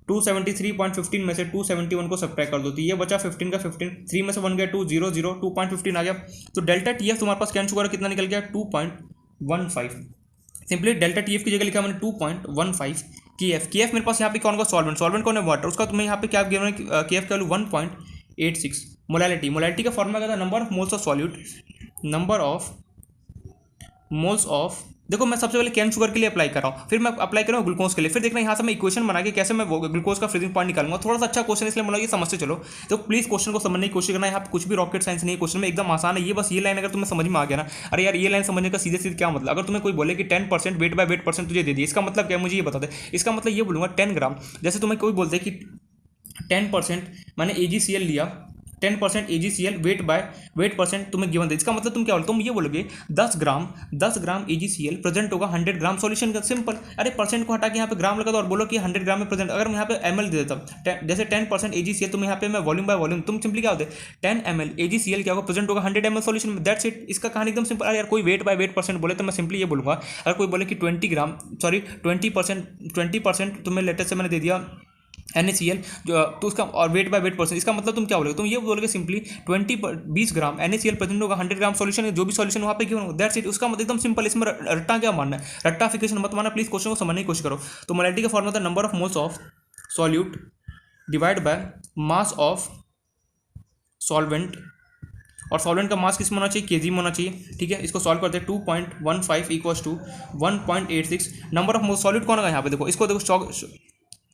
273.15 में से 271 को सब्ट्रैक्ट कर दो तो ये बचा 15 का 15, 3 में से 1 गया 2, 0, 0, 2.15 आ गया। तो डेल्टा टी एफ तुम्हारे पास कैन शुगर कितना निकल गया 2.15। सिंपली डेल्टा टी एफ की जगह लिखा मैंने 2.15 के एफ। के एफ मेरे पास यहाँ पे कौन होगा सॉल्वेंट, सॉल्वेंट कौन है वाटर, उसका तुम्हें यहाँ पे क्या गिवन है के एफ का वैल्यू 1.86। मोलैलिटी, मोलैलिटी का फॉर्मूला क्या था, number of moles of solute, number of moles of. देखो मैं सबसे पहले कैन शुगर के लिए अप्लाई कर रहा हूँ, फिर मैं अप्लाई कर रहा हूँ ग्लूकोज के लिए, फिर देखना यहाँ से मैं इक्वेशन बना के कैसे मैं ग्लूकोज का फ्रीजिंग पॉइंट निकालूंगा। थोड़ा सा अच्छा क्वेश्चन इसलिए बोला ये समझते चलो, तो प्लीज क्वेश्चन को समझने की कोशिश करना, यहाँ पे कुछ भी रॉकेट साइंस नहीं है, क्वेश्चन में एकदम आसान है। ये बस ये लाइन अगर तुम्हें समझ में आ गया ना, अरे यार ये लाइन समझने का सीधे सीधे क्या मतलब, अगर तुम्हें कोई बोले कि 10% वेट बाय वेट परसेंट तुझे दे दी, इसका मतलब क्या मुझे ये बता दे। इसका मतलब ये बोलूंगा 10 ग्राम, जैसे तुम्हें कोई बोलते कि 10% मैंने AgCl लिया, 10% AgCl weight by weight percent तुम्हें गिवन दे, इसका मतलब तुम क्या बोलोगे, तुम ये बोलोगे 10 ग्राम AgCl प्रेजेंट होगा 100 ग्राम सॉल्यूशन का। सिंपल, अरे परसेंट को हटा के यहाँ पे ग्राम लगा दो और बोलो कि 100 ग्राम में प्रेजेंट। अगर मैं यहाँ पे ml दे देता, जैसे 10% AgCl, तुम यहाँ पे मैं वॉल्यूम बाय वॉल्यूम, तुम सिंपली क्या होते 10 ml AgCl क्या होगा प्रेजेंट होगा 100 ml सॉल्यूशन में, दैट्स इट। इसका कहानी एकदम सिंपल। अरे यार कोई वेट बाय वेट परसेंट बोले तो मैं सिंपली ये बोलूँगा, अगर कोई बोले कि 20% तुम्हें लेटर से मैंने दे दिया NaCl जो, तो उसका और वेट बाय वेट परसेंट, इसका मतलब तुम क्या बोलोगे, तुम ये बोलोगे सिंपली 20 ग्राम NaCl प्रेजेंट होगा 100 ग्राम सॉल्यूशन, जो भी सॉल्यूशन वहाँ पे क्यों होगा, दैट्स इट। उसका मतलब एकदम सिंपल, इसमें रट्टा क्या मानना है, रट्टाफिकेशन मत मानना, प्लीज क्वेश्चन को समझने की कोशिश करो। तो मोलैलिटी का फॉर्मूला था number of moles of solute divide by mass of solvent, और सॉल्वेंट का मास किस में होना चाहिए, केजी में होना चाहिए, ठीक है। इसको सॉल्व करते हैं 2.15 equals to 1.86। Number of moles solute कौन होगा यहाँ पे, देखो इसको देखो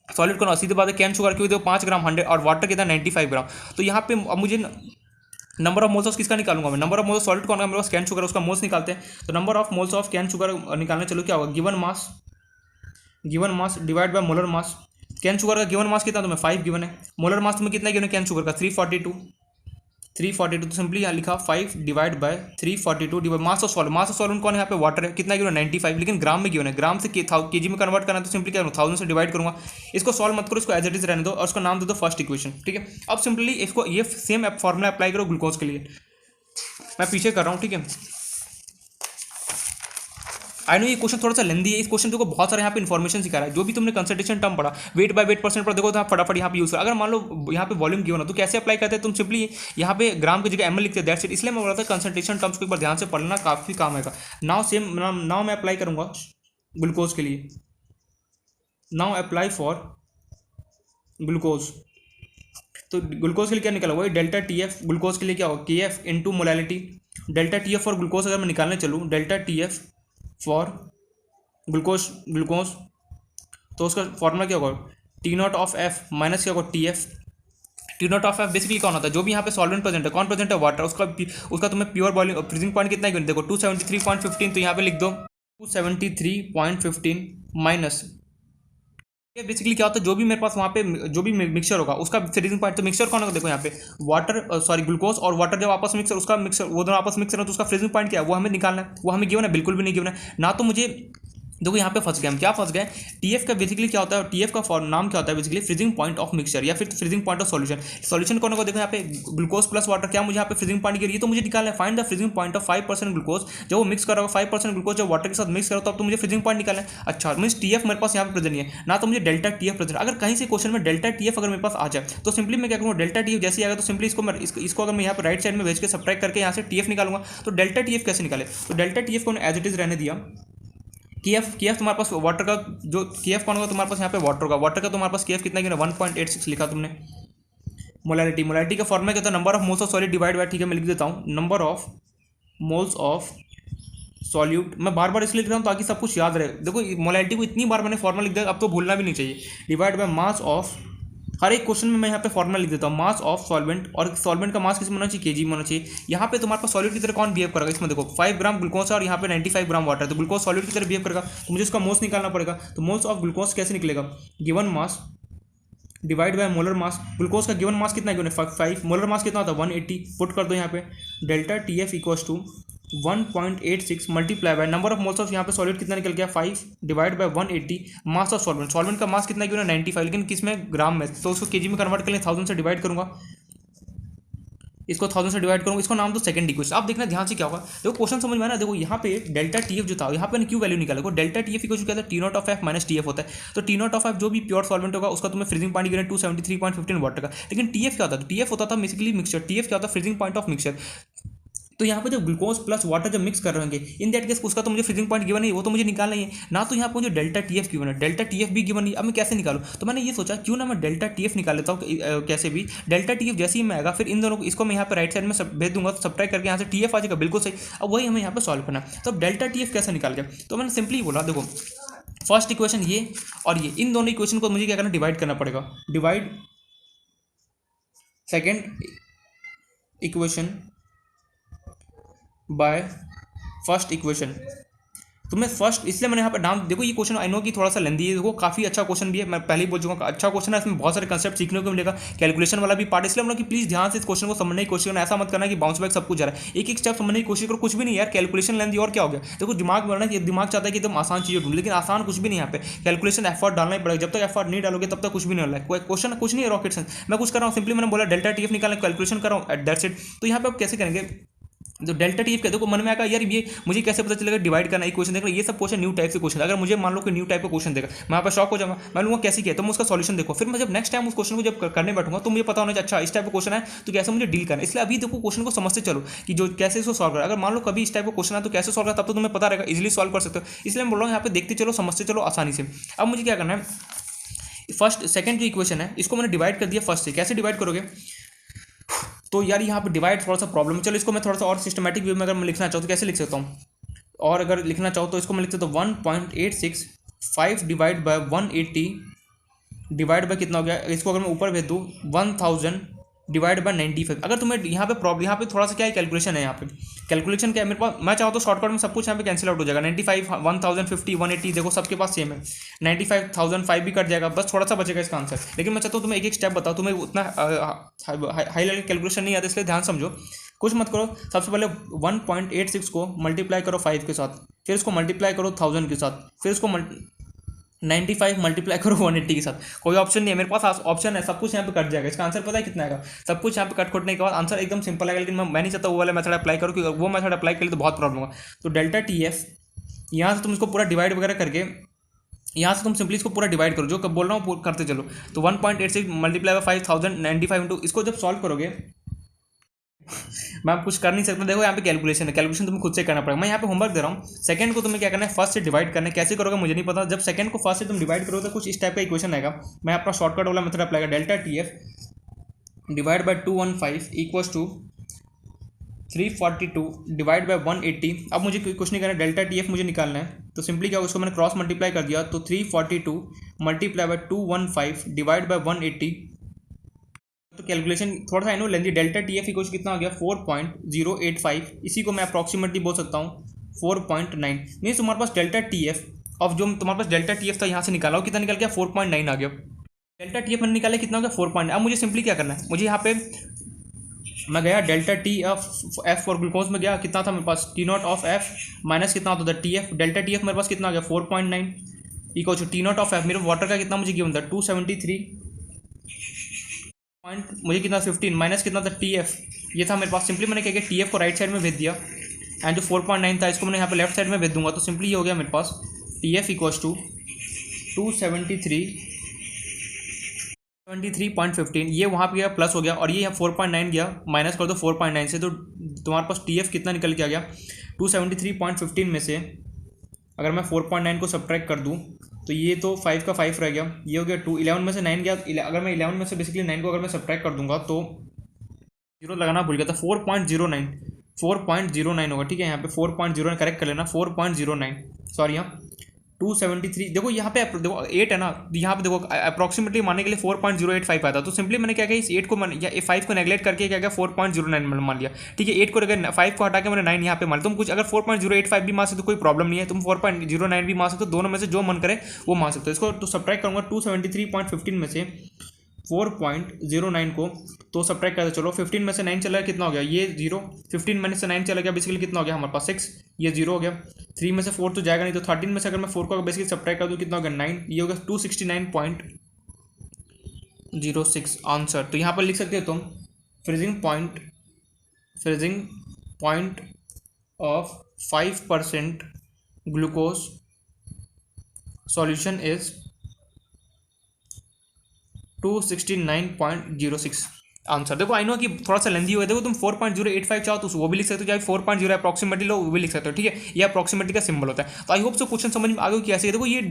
सॉलिड कौन, सीधी बात है कैन शुगर क्योंकि देखो 5 ग्राम 100 और वाटर कितना 95 ग्राम। तो यहाँ पे अब मुझे नंबर ऑफ मोल्स ऑफ किसका निकालूंगा मैं, नंबर ऑफ मोल्स सॉलिड कौन है मेरे पास कैन शुगर, उसका मोल्स निकालते हैं। तो number of moles of cane sugar निकालने चलो क्या होगा, given mass divide by molar mass. Cane sugar का गिवन मास कितना तुम्हें 5 गिवन है, मोलर मास तुम्हें कितना गिवन है कैन शुगर का 342। तो सिंपली यहाँ लिखा 5 divide bye 342 divide mass of solvent कौन है यहाँ पे वाटर है, कितना गिवन 95, लेकिन ग्राम में गिवन है, ग्राम से केजी में कन्वर्ट करना है तो सिंपली क्या करूँ 1000 से डिवाइड करूँगा। इसको सॉल्व मत करो, इसको एज इट इज रहने दो और उसका नाम दे दो फर्स्ट इक्वेशन, ठीक है। अब सिंपली इसको ये सेम फॉर्मूला अप्लाई करो ग्लूकोज के लिए, मैं पीछे कर रहा हूँ, ठीक है। आई नो ये क्वेश्चन थोड़ा सा लेंदी है, इस क्वेश्चन को बहुत सारे यहाँ पे इन्फॉर्मेशन सिखा रहा है, जो भी तुमने कंसंट्रेशन टर्म पढ़ा वेट बाय वेट परसेंट पर देखो तो आप फटाफट यहाँ पे यूज करो। अगर मान लो यहाँ पे वॉल्यूम गिवन हो तो कैसे अप्लाई करते हैं, तुम सिंपली यहाँ पे ग्राम की जगह ml लिखते हैं, दैट्स इट। इसलिए मैं बोल रहा था कंसंट्रेशन टर्म्स को एक बार ध्यान से पढ़ना काफी काम आएगा। नाउ मैं अप्लाई करूंगा ग्लूकोज के लिए, नाउ अप्लाई फॉर ग्लूकोज। तो ग्लूकोज के लिए क्या निकला हुआ है डेल्टा टी एफ, ग्लूकोज के लिए क्या होगा के F into molality. Delta T F for glucose अगर मैं निकालने चलूँ, delta T F for glucose तो उसका फॉर्मूला क्या होगा T naught of F minus क्या होगा T F. T naught of F basically कौन होता है, जो भी यहाँ पे सॉल्वेंट प्रेजेंट है, कौन प्रेजेंट है वाटर, उसका तुम्हें प्योर वॉल्यूम फ्रीजिंग पॉइंट कितना है देखो 273.15, तो यहाँ पे लिख दो 273.15 माइनस ये बेसिकली क्या होता है, जो भी मेरे पास वहाँ पे जो भी मिक्सचर होगा उसका फ्रीजिंग पॉइंट, तो मिक्सचर कौन होगा देखो यहाँ पे वाटर ग्लूकोज और वाटर जब आपस में उसका मिक्सर वो दोनों आपस मिक्सर है तो उसका फ्रीजिंग पॉइंट क्या है वो हमें निकालना है, वो हमें गिवन है बिल्कुल भी नहीं गिवन है। ना तो मुझे देखो यहाँ पे फंस गए हम, क्या फंस गए, टीएफ का बेसिकली क्या होता है, टीएफ का नाम क्या होता है basically, freezing point of mixture या फिर freezing point of solution. Solution कौन को देखो यहाँ पे ग्लूकोज प्लस वाटर, क्या मुझे यहाँ पे फ्रीजिंग पॉइंट की रही है, तो मुझे निकालना है find the freezing point of 5% glucose. जब वो मिक्स करोगे 5% ग्लूकोज जब वाटर के साथ मिक्स करो तब तो मुझे फ्रीजिंग पॉइंट निकालना है। अच्छा मीन्स टीएफ मेरे पास यहाँ पे प्रेजेंट नहीं है ना, तो मुझे डेल्टा टीएफ प्रेजेंट। अगर कहीं से क्वेश्चन में डेल्टा टीएफ अगर मेरे पास आ जाए तो सिंपली मैं क्या करूँगा, डेल्टा टीएफ जैसे ही आएगा तो सिंपली इसको अगर मैं यहाँ पे राइट साइड में भेज के सब्ट्रैक्ट करके यहाँ से टीएफ निकालूंगा। तो डेल्टा टीएफ कैसे निकाले, तो डेल्टा टीएफ को एज इट इज रहने दिया। केएफ तुम्हारे पास वाटर का जो केएफ कौन होगा तुम्हारे पास यहाँ पे वाटर का, तुम्हारे पास केएफ कितना गिना 1.86 लिखा तुमने। मोलैरिटी का फॉर्मूला क्या होता है, number of moles of solid divide by, ठीक है मैं लिख देता हूँ, number of moles of solute. मैं बार बार इसलिए लिख रहा हूँ ताकि सब कुछ याद रहे। देखो मोलैरिटी को इतनी बार मैंने फॉर्मूला लिख दिया, अब तो भूलना भी नहीं चाहिए। डिवाइड बाय मास ऑफ, हर एक क्वेश्चन में मैं यहाँ पे फॉर्मूला लिख देता हूँ, मास ऑफ सॉल्वेंट, और सॉल्वेंट का मास किस में होना चाहिए, केजी में होना चाहिए। यहाँ पे तुम्हारे पास सॉलिड की तरह कौन बिहेव करेगा, इसमें देखो 5 ग्राम ग्लूकोज और यहाँ पे 95 ग्राम वाटर है, तो ग्लूकोज सॉलिड की तरह बिहेव करेगा, तो मुझे उसका मोल्स निकालना पड़ेगा। तो मोल्स ऑफ ग्लूकोज कैसे निकलेगा, given mass divide by molar mass. Glucose का गिवन मास कितना है, 5, मोलर मास कितना होता है 180, पुट कर दो यहाँ पे, delta T F equals to 1.86 multiply by number of moles of, यहाँ पे सॉलिड कितना निकल गया 5 divide by 180 mass of solvent. Solvent का मास कितना है 95, लेकिन किस में, ग्राम में, तो उसको केजी में कन्वर्ट कर लें, 1000 से डिवाइड करूंगा, इसको 1000 से डिवाइड करूंगा, इसको नाम तो सेकंड इक्वेशन। आप देखना ध्यान से क्या होगा, देखो क्वेश्चन समझ में आना। देखो यहाँ पे डेल्टा टीएफ जो था, यहाँ पे क्यू वैल्यू निकाला, डेल्टा टीएफ इक्वल क्या था, T naught of F minus TF होता है। तो टी नॉट ऑफ एफ जो भी प्योर सॉल्वेंट होगा उसका तुम्हें फ्रीजिंग पॉइंट गिवन 273.15 वाटर का। लेकिन टीएफ क्या होता है, टीएफ होता था बेसिकली मिक्सचर, टीएफ क्या होता है, फ्रीजिंग पॉइंट ऑफ मिक्सचर। तो यहाँ पे जब ग्लूकोज प्लस वाटर जब मिक्स कर रहे होंगे इन दैट केस उसका तो मुझे फ्रीजिंग पॉइंट गिवन नहीं, वो तो मुझे निकालना ही है ना। तो यहाँ पे मुझे डेल्टा टीएफ गिवन है, डेल्टा टीएफ भी गिवन नहीं, अब मैं कैसे निकालूँ। तो मैंने ये सोचा क्यों ना मैं डेल्टा टीएफ निकाल लेता हूँ कैसे भी। डेल्टा टीएफ जैसे ही मैं आएगा फिर इन दोनों को, इसको मैं यहाँ पे राइट साइड में भेज दूंगा, तो सब्ट्रैक्ट करके यहाँ से टीएफ आ जाएगा, बिल्कुल सही। अब वही हमें यहाँ पे सॉल्व करना है। तो अब डेल्टा टीएफ कैसे निकाल गया, तो मैंने सिंपली बोला देखो फर्स्ट इक्वेशन ये और ये, इन दोनों इक्वेशन को मुझे क्या करना, डिवाइड करना पड़ेगा। Divide second equation by first equation. तो मैं फर्स्ट इसलिए मैंने यहाँ पर नाम, देखो ये क्वेश्चन आई नो कि थोड़ा सा लेंदी है, देखो काफ़ी अच्छा क्वेश्चन भी है, मैं पहले ही बोल चुका अच्छा क्वेश्चन है, इसमें बहुत सारे कंसेप्ट सीखने को मिलेगा, कैलकुलेशन वाला भी पार्ट। इसलिए हम लोग कि प्लीज़ ध्यान से इस क्वेश्चन को समझने की कोशिश करना, ऐसा मत करना कि बाउंस बैक सब कुछ जा रहा है, एक एक स्टेप समझने की कोशिश करो। कुछ भी नहीं यार, कैलकुलेशन लेंदी और क्या हो गया। देखो दिमाग बढ़ना कि दिमाग चाहता है कि एकदम आसान चीज़ें ढूंढ, लेकिन आसान कुछ भी नहीं यहाँ पे, कैलकुलेशन एफर्ट डालना ही पड़ेगा। जब तक एफर्ट नहीं डालोगे तब तक कुछ भी नहीं हो रहा है। क्वेश्चन कुछ नहीं है रॉकेट साइंस, मैं कुछ कर रहा हूँ, सिंपली मैंने बोला डेल्टा टीएफ निकालने कैलकुलेशन कर रहा हूँ, दैट्स इट। तो यहाँ पे आप कैसे करेंगे, तो डेल्टा टीएफ का देखो मन में आएगा यार ये मुझे कैसे पता चलेगा डिवाइड करना, एक क्वेश्चन देखना, ये सब क्वेश्चन न्यू टाइप के क्वेश्चन। अगर मुझे मान लो कि न्यू टाइप का क्वेश्चन देगा, मैं यहाँ पर शॉक हो जाऊंगा, मैं लूँगा कैसे किया, तो मैं उसका सॉल्यूशन देखो, फिर मैं जब नेक्स्ट टाइम उस क्वेश्चन को जब करने बैठूंगा तो मुझे पता होना चाहिए अच्छा इस टाइप का क्वेश्चन है तो कैसे मुझे डील करना है। इसलिए अभी देखो क्वेश्चन को समझते चलो कि जो कैसे इसको सॉल्व करें। अगर मान लो कभी इस टाइप का क्वेश्चन है तो कैसे सॉल्व करें, तब तो तुम्हें पता रहेगा, इजीली सॉल्व कर सकते हो। इसलिए मैं बोल रहा हूँ यहाँ पे देखते चलो, समझते चलो आसानी से। अब मुझे क्या करना है, फर्स्ट सेकंड जो इक्वेशन है इसको मैंने डिवाइड कर दिया फर्स्ट से। कैसे डिवाइड करोगे, तो यार यहाँ पे डिवाइड थोड़ा सा प्रॉब्लम है, चलो इसको मैं थोड़ा सा और सिस्टमैटिक वे में अगर मैं लिखना चाहूँ तो कैसे लिख सकता हूँ, और अगर लिखना चाहूँ तो इसको मैं लिख सकता हूँ 1.865 डिवाइड बाय 180 डिवाइड बाय कितना हो गया, इसको अगर मैं ऊपर भेज दूँ 1000 डिवाइड बाय 95। अगर तुम्हें यहाँ पे प्रॉब्लम, यहाँ पे थोड़ा सा क्या है कैलकुलेशन है, यहाँ पे कैलकुलेशन क्या है मेरे पास, मैं चाहूँ तो शॉर्टकट में सब कुछ यहाँ पे कैंसिल आउट हो जाएगा। 95 1050 180 देखो सबके पास सेम है, 95,005 भी कट जाएगा, बस थोड़ा सा बचेगा इसका आंसर। लेकिन मैं चाहता हूँ तुम्हें एक एक स्टेप बताओ, तुम्हें उतना हाई लेवल कैलकुलेशन नहीं आता, इसलिए ध्यान समझो, कुछ मत करो। सबसे पहले 1.86 को मल्टीप्लाई करो 5 के साथ, फिर उसको मल्टीप्लाई करो 1000 के साथ, फिर उसको 95 मल्टीप्लाई करो 180 के साथ। कोई ऑप्शन नहीं है मेरे पास, ऑप्शन है, सब कुछ यहाँ पे कट जाएगा। इसका आंसर पता है कितना आएगा, सब कुछ यहाँ पे कट खोटने के बाद आंसर एकदम सिंपल आएगा। लेकिन मैं नहीं चाहता वो वाला मेथड अप्लाई करो, क्योंकि वो मेथड अप्लाई कर लिए तो बहुत प्रॉब्लम होगा। तो डेल्टा टी एफ यहाँ से तुम इसको पूरा डिवाइड वगैरह करके, यहाँ से तुम सिंपली इसको पूरा डिवाइड करो, जो कब बोल रहा हूँ करते चलो। तो 1.86 मल्टीप्लाई बाय 5095 इंटू, इसको जब सॉल्व करोगे मैं कुछ कर नहीं सकता। देखो यहाँ पे कैलकुलेशन है, कैलकुलेशन तुम्हें खुद से करना पड़ेगा। मैं यहाँ पे होमवर्क दे रहा हूँ, सेकंड को तुम्हें क्या करना है, फर्स्ट से डिवाइड करना है। कैसे करोगे मुझे नहीं पता। जब सेकंड को फर्स्ट से तुम डिवाइड करोगे तो कुछ इस टाइप का इक्वेशन आएगा। मैं अपना शॉर्टकट वाला मेथड अप्लाई करूँगा, delta T F divide by 215 equals to 342 divide by 180। अब मुझे कुछ नहीं करना है, डेल्टा टी एफ मुझे निकालना है। तो सिंपली क्या, उसको मैंने क्रॉस मल्टीप्लाई कर दिया, तो 342 मल्टीप्लाई बाय 215 डिवाइड बाय 180। तो कैलकुलेशन थोड़ा सा I know lengthy. Delta T F equal कितना हो गया 4.085, इसी को मैं अप्रॉक्सीमेटली बोल सकता हूँ 4.9। मीन्स तुम्हारे पास डेल्टा टी एफ ऑफ जो तुम्हारे पास डेल्टा टी एफ था यहाँ से निकाला हो, कितना निकल गया 4.9 आ गया। डेल्टा टी एफ मैंने निकाला कितना हो गया 4.9। अब मुझे सिंपली क्या करना है, मुझे यहाँ पे मैं गया delta T F for glucose में गया, कितना था मेरे पास T naught of F minus कितना होता था T F, delta T F मेरे पास कितना आ गया 4.9 equal to T naught of F, मेरे वाटर का कितना मुझे गिवन था 273 पॉइंट, मुझे कितना 15 माइनस कितना था टी एफ, ये था मेरे पास। सिंपली मैंने क्या किया टी एफ को राइट साइड में भेज दिया एंड जो 4.9 था इसको मैंने यहाँ पे लेफ्ट साइड में भेज दूंगा, तो सिंपली ये हो गया मेरे पास टी एफ इक्वल्स टू 273.15, ये वहाँ पे गया प्लस हो गया और ये यहाँ 4.9 गया माइनस कर दो 4.9 से, तो तुम्हारे पास टी एफ कितना निकल के आ गया 273.15 में से अगर मैं 4.9 को सब्ट्रैक्ट कर दूँ तो ये तो 5 का 5 रह गया, ये हो गया 2, 11 में से 9 गया, अगर मैं 11 में से बेसिकली 9 को अगर मैं सब्ट्रैक्ट कर दूंगा तो जीरो लगाना भूल गया था, 4.09 होगा, ठीक है। यहाँ पे 4.09 करेक्ट कर लेना, 4.09 सॉरी, यहाँ 273, देखो यहाँ पे देखो 8 है ना, यहाँ पे देखो अप्रॉक्सीमेटली मानने के लिए 4.085 आया था, तो सिंपली मैंने क्या किया इस 8 को या 5 को नेगलेक्ट करके क्या किया 4.09 मान लिया, ठीक है। 8 को अगर 5 को हटा के मैंने 9 यहाँ पे मान लिया, तुम कुछ अगर 4.085 भी मान सकते हो कोई प्रॉब्लम नहीं है, तुम 4.09 भी मान सकते हो, दोनों में से जो मन करे वो मान सकते हो। इसको तो सब्ट्रैक्ट करूँगा 273.15 में से 4.09 को, तो सब्ट्रैक्ट करते चलो, 15 में से 9 चला गया कितना हो गया ये 0, 15 में से 9 चला गया बेसिकली कितना हो गया हमारे पास 6, ये 0 हो गया, 3 में से 4 तो जाएगा नहीं, तो 13 में से अगर मैं 4 को बेसिकली सब्ट्रैक्ट कर दूँ कितना हो गया 9, ये हो गया 269.06 आंसर। तो यहाँ पर लिख सकते हो तुम freezing point of 5% glucose solution is 269.06 answer. देखो आई नो कि थोड़ा सा लेंदी हुआ है, देखो तुम 4.085 चाहो तो वो भी लिख सकते हो, चाहे 4.0 अप्रॉक्सीमेटली लो वो भी लिख सकते हो, ठीक है। ये अप्रॉक्सीमेटली का सिंबल होता है। तो आई होप सो क्वेश्चन समझ में आ गया कि ऐसे देखो ये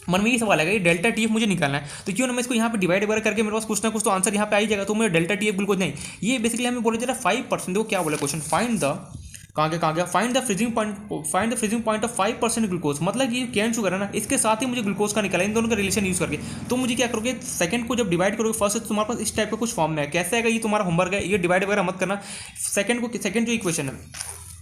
मन में ये सवाल है कि डेल्टा टी एफ मुझे निकालना है, तो क्यों ना मैं इसको यहाँ पे डिवाइड वगैरह करके मेरे पास कुछ ना कुछ तो आंसर यहाँ पे आ ही जाएगा। तो मुझे डेल्टा टी एफ बिल्कुल नहीं, ये बेसिकली हमें बोला जा रहा है 5%। देखो क्या बोला क्वेश्चन, फाइंड द कहाँ गया find the freezing point of 5% glucose, मतलब कि कैन शुगर है ना, इसके साथ ही मुझे ग्लूकोज का निकाला, इन दोनों का रिलेशन यूज करके। तो मुझे क्या करोगे सेकंड को जब डिवाइड करोगे फर्स्ट से, तुम्हारे पास इस टाइप का कुछ फॉर्म में है, कैसे आएगा ये तुम्हारा होमवर्क है, ये डिवाइड वगैरह मत करना। सेकंड जो इक्वेशन है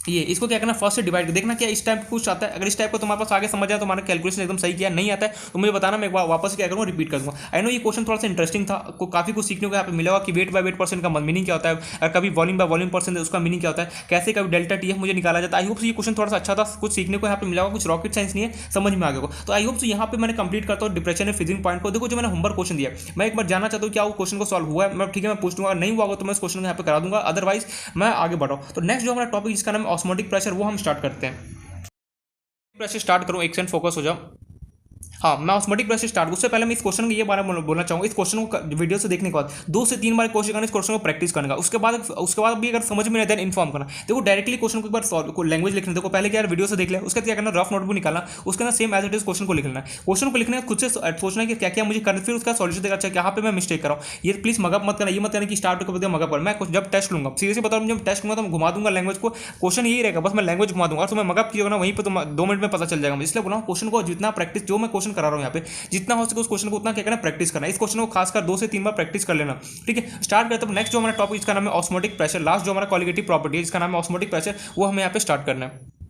ये, इसको क्या करना फर्स्ट से डिवाइड कर देखना क्या इस टाइप कुछ आता है, अगर इस टाइप को तुम्हारे पास आगे समझ आया तो हमारा कैलकुलेशन एकदम सही किया, नहीं आता है तो मुझे बताना, मैं एक बार वापस क्या करूँगा रिपीट कर दूँगा। आई नो ये क्वेश्चन थोड़ा सा इंटरेस्टिंग था, काफी कुछ सीखने को यहाँ पे मिला होगा कि वेट बाय वेट परसेंट का मीनिंग क्या होता है, और कभी वॉल्यूम बाय वॉल्यूम परसेंट उसका मीनिंग क्या होता है, कैसे कभी डेल्टा टी एफ मुझे निकाला जाता है। आई होप ये क्वेश्चन थोड़ा सा अच्छा था, कुछ सीखने को यहाँ पे मिला होगा, कुछ रॉकेट साइंस नहीं है, समझ में आ गया। तो आई होप यहाँ पे मैंने कंप्लीट करता हूँ डिप्रेशन एंड फ्रीजिंग पॉइंट को। देखो जो मैंने होमवर्क क्वेश्चन दिया, मैं एक बार जानना चाहता हूँ क्या वो क्वेश्चन को सॉल्व हुआ है, मैं ठीक है मैं पूछ दूंगा, नहीं हुआ तो मैं इस क्वेश्चन को यहाँ पे करा दूंगा, अदरवाइज मैं आगे बढ़ाऊँ। तो नेक्स्ट जो हमारा टॉपिक जिसका नाम है ऑस्मोटिक प्रेशर, वो हम स्टार्ट करते हैं। प्रेशर स्टार्ट करूँ, एक सेकंड फोकस हो जाओ। हाँ, मैं ऑस्मोटिक प्रेशर स्टार्ट, उससे पहले मैं इस क्वेश्चन के ये बारे में बोलना चाहूँगा। इस क्वेश्चन को वीडियो से देखने के बाद 2 से 3 बार कोशिश करना, इस क्वेश्चन को प्रैक्टिस करने का। उसके बाद भी अगर समझ में नहीं देन इन्फॉर्म करना। देखो डायरेक्टली क्वेश्चन को एक बार सॉल्व लैंग्वेज लिखना, देखो पहले क्या यार वीडियो से देख लिया, उसका क्या करना रफ नोटबुक निकालना, उसके अंदर same as it is question को लिख लेना। क्वेश्चन को लिखने का खुद से सोचना है कि क्या क्या मुझे करना, फिर उसका सॉल्यूशन देखा अच्छा यहाँ पे मैं मिस्टेक कर रहा हूँ। ये प्लीज मगअप मत करना, ये मत करना कि स्टार्ट को मगअप कर। मैं जब टेस्ट लूंगा सीरियसली बता रहा हूँ, जब टेस्ट लूंगा तो मैं घुमा दूंगा लैंग्वेज को, क्वेश्चन यही रहेगा, बस मैं लैंग्वेज घुमा दूंगा, तो मैं मगअप किया ना वहीं पर तो 2 मिनट में पता चल जाएगा। इसलिए बोला क्वेश्चन को जितना प्रैक्टिस, जो मैं क्वेश्चन करा रहा हूँ यहाँ पे जितना हो सके उस क्वेश्चन को उतना क्या करना प्रैक्टिस करना। इस क्वेश्चन को खासकर 2 से 3 बार प्रैक्टिस कर लेना, ठीक है। स्टार्ट करते हैं नेक्स्ट जो हमारा टॉपिक इसका नाम है ऑस्मोटिक प्रेशर। लास्ट जो हमारा क्वालिटेटिव प्रॉपर्टी है इसका नाम है ऑस्मोटिक प्रेशर, वो हमें यहाँ पे स्टार्ट करना है।